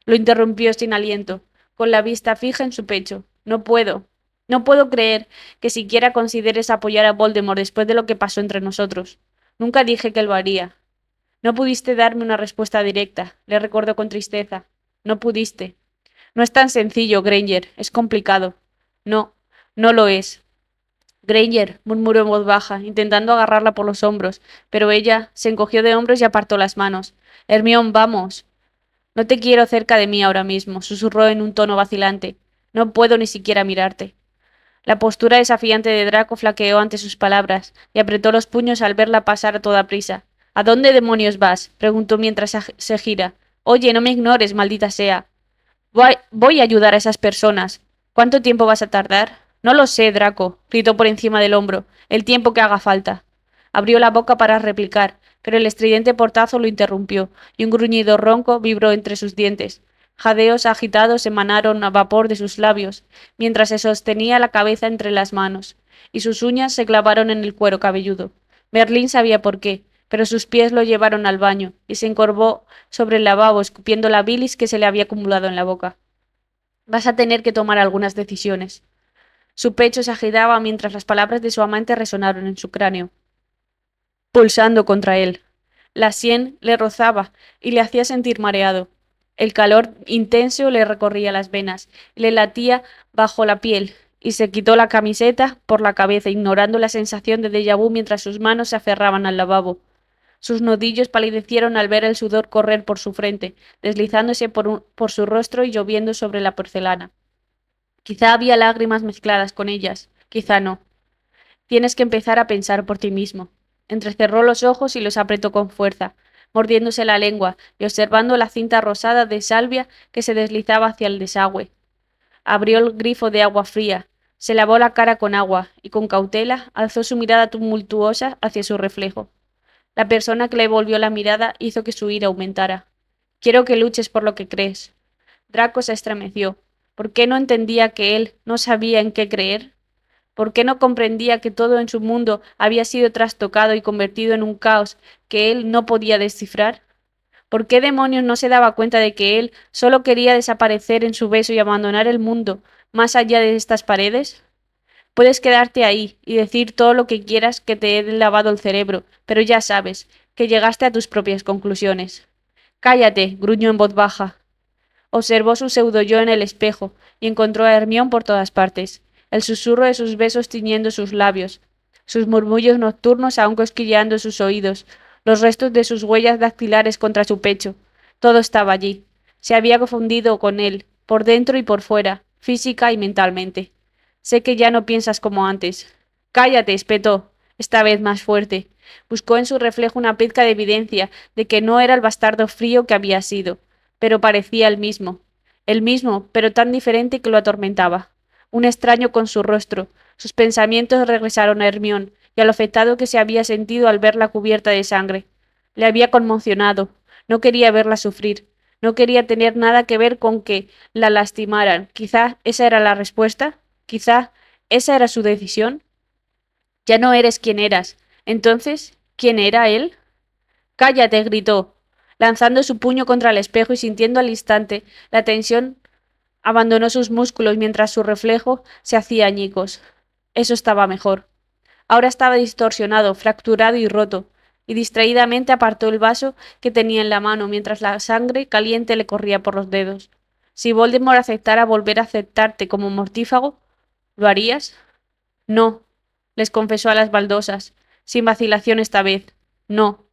lo interrumpió sin aliento, con la vista fija en su pecho. No puedo. No puedo creer que siquiera consideres apoyar a Voldemort después de lo que pasó entre nosotros. Nunca dije que lo haría. No pudiste darme una respuesta directa, le recordó con tristeza. No pudiste. No es tan sencillo, Granger. Es complicado. No, no lo es. Granger, murmuró en voz baja, intentando agarrarla por los hombros, pero ella se encogió de hombros y apartó las manos. Hermión, vamos. No te quiero cerca de mí ahora mismo, susurró en un tono vacilante. No puedo ni siquiera mirarte. La postura desafiante de Draco flaqueó ante sus palabras y apretó los puños al verla pasar a toda prisa. ¿A dónde demonios vas? Preguntó mientras se gira. Oye, no me ignores, maldita sea. Voy a ayudar a esas personas. ¿Cuánto tiempo vas a tardar? No lo sé, Draco, gritó por encima del hombro. El tiempo que haga falta. Abrió la boca para replicar, pero el estridente portazo lo interrumpió, y un gruñido ronco vibró entre sus dientes. Jadeos agitados emanaron a vapor de sus labios, mientras se sostenía la cabeza entre las manos, y sus uñas se clavaron en el cuero cabelludo. Merlín sabía por qué, pero sus pies lo llevaron al baño, y se encorvó sobre el lavabo, escupiendo la bilis que se le había acumulado en la boca. Vas a tener que tomar algunas decisiones. Su pecho se agitaba mientras las palabras de su amante resonaron en su cráneo, pulsando contra él. La sien le rozaba y le hacía sentir mareado. El calor intenso le recorría las venas, le latía bajo la piel, y se quitó la camiseta por la cabeza, ignorando la sensación de déjà vu mientras sus manos se aferraban al lavabo. Sus nudillos palidecieron al ver el sudor correr por su frente, deslizándose por su rostro y lloviendo sobre la porcelana. Quizá había lágrimas mezcladas con ellas, quizá no. Tienes que empezar a pensar por ti mismo. Entrecerró los ojos y los apretó con fuerza, mordiéndose la lengua y observando la cinta rosada de salvia que se deslizaba hacia el desagüe. Abrió el grifo de agua fría, se lavó la cara con agua y con cautela alzó su mirada tumultuosa hacia su reflejo. La persona que le volvió la mirada hizo que su ira aumentara. Quiero que luches por lo que crees. Draco se estremeció. ¿Por qué no entendía que él no sabía en qué creer? ¿Por qué no comprendía que todo en su mundo había sido trastocado y convertido en un caos que él no podía descifrar? ¿Por qué demonios no se daba cuenta de que él solo quería desaparecer en su beso y abandonar el mundo más allá de estas paredes? Puedes quedarte ahí y decir todo lo que quieras que te he lavado el cerebro, pero ya sabes, que llegaste a tus propias conclusiones. Cállate, gruñó en voz baja. Observó su pseudo-yo en el espejo y encontró a Hermión por todas partes, el susurro de sus besos tiñendo sus labios, sus murmullos nocturnos aún cosquilleando sus oídos, los restos de sus huellas dactilares contra su pecho. Todo estaba allí. Se había confundido con él, por dentro y por fuera, física y mentalmente. Sé que ya no piensas como antes. Cállate, espetó, esta vez más fuerte. Buscó en su reflejo una pizca de evidencia de que no era el bastardo frío que había sido, pero parecía el mismo, pero tan diferente que lo atormentaba. Un extraño con su rostro. Sus pensamientos regresaron a Hermión y a lo afectado que se había sentido al verla cubierta de sangre. Le había conmocionado. No quería verla sufrir. No quería tener nada que ver con que la lastimaran. Quizá esa era la respuesta. Quizá esa era su decisión. Ya no eres quien eras. Entonces, ¿quién era él? Cállate, gritó, lanzando su puño contra el espejo y sintiendo al instante la tensión abandonó sus músculos mientras su reflejo se hacía añicos. Eso estaba mejor. Ahora estaba distorsionado, fracturado y roto, y distraídamente apartó el vaso que tenía en la mano mientras la sangre caliente le corría por los dedos. Si Voldemort aceptara volver a aceptarte como mortífago, ¿lo harías? No, les confesó a las baldosas, sin vacilación esta vez. No.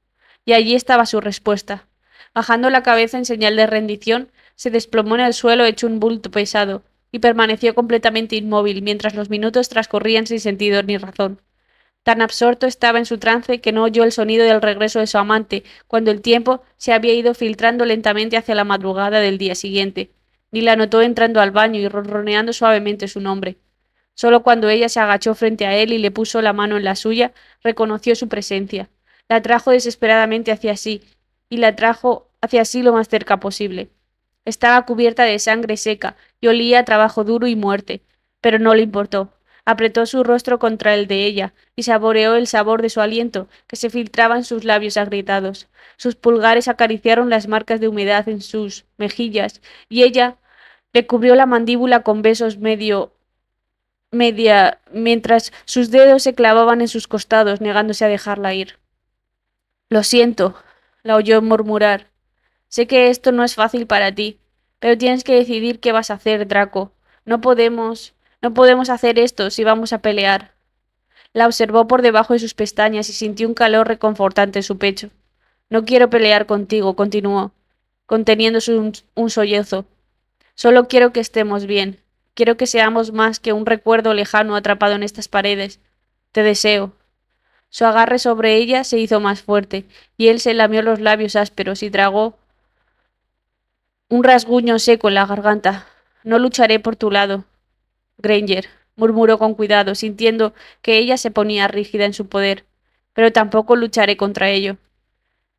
Y allí estaba su respuesta. Bajando la cabeza en señal de rendición, se desplomó en el suelo hecho un bulto pesado, y permaneció completamente inmóvil mientras los minutos transcurrían sin sentido ni razón. Tan absorto estaba en su trance que no oyó el sonido del regreso de su amante, cuando el tiempo se había ido filtrando lentamente hacia la madrugada del día siguiente, ni la notó entrando al baño y ronroneando suavemente su nombre. Solo cuando ella se agachó frente a él y le puso la mano en la suya, reconoció su presencia. La atrajo desesperadamente hacia sí, y la trajo hacia sí lo más cerca posible. Estaba cubierta de sangre seca y olía a trabajo duro y muerte, pero no le importó. Apretó su rostro contra el de ella y saboreó el sabor de su aliento que se filtraba en sus labios agrietados. Sus pulgares acariciaron las marcas de humedad en sus mejillas y ella le cubrió la mandíbula con besos media, mientras sus dedos se clavaban en sus costados, negándose a dejarla ir. Lo siento, la oyó murmurar. Sé que esto no es fácil para ti, pero tienes que decidir qué vas a hacer, Draco. No podemos hacer esto si vamos a pelear. La observó por debajo de sus pestañas y sintió un calor reconfortante en su pecho. No quiero pelear contigo, continuó, conteniéndose un sollozo. Solo quiero que estemos bien. Quiero que seamos más que un recuerdo lejano atrapado en estas paredes. Te deseo. Su agarre sobre ella se hizo más fuerte, y él se lamió los labios ásperos y tragó un rasguño seco en la garganta. No lucharé por tu lado, Granger, murmuró con cuidado, sintiendo que ella se ponía rígida en su poder, pero tampoco lucharé contra ello.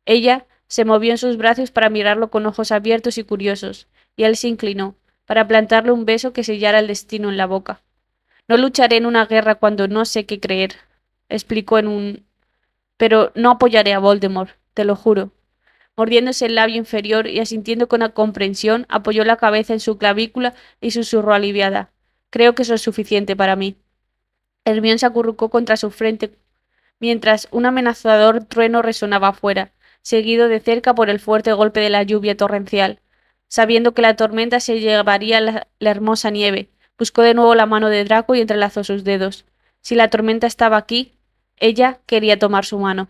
Ella se movió en sus brazos para mirarlo con ojos abiertos y curiosos, y él se inclinó, para plantarle un beso que sellara el destino en la boca. No lucharé en una guerra cuando no sé qué creer, explicó en un... Pero no apoyaré a Voldemort, te lo juro. Mordiéndose el labio inferior y asintiendo con comprensión, apoyó la cabeza en su clavícula y susurró aliviada. Creo que eso es suficiente para mí. Hermión se acurrucó contra su frente mientras un amenazador trueno resonaba afuera, seguido de cerca por el fuerte golpe de la lluvia torrencial. Sabiendo que la tormenta se llevaría la hermosa nieve, buscó de nuevo la mano de Draco y entrelazó sus dedos. Si la tormenta estaba aquí, ella quería tomar su mano.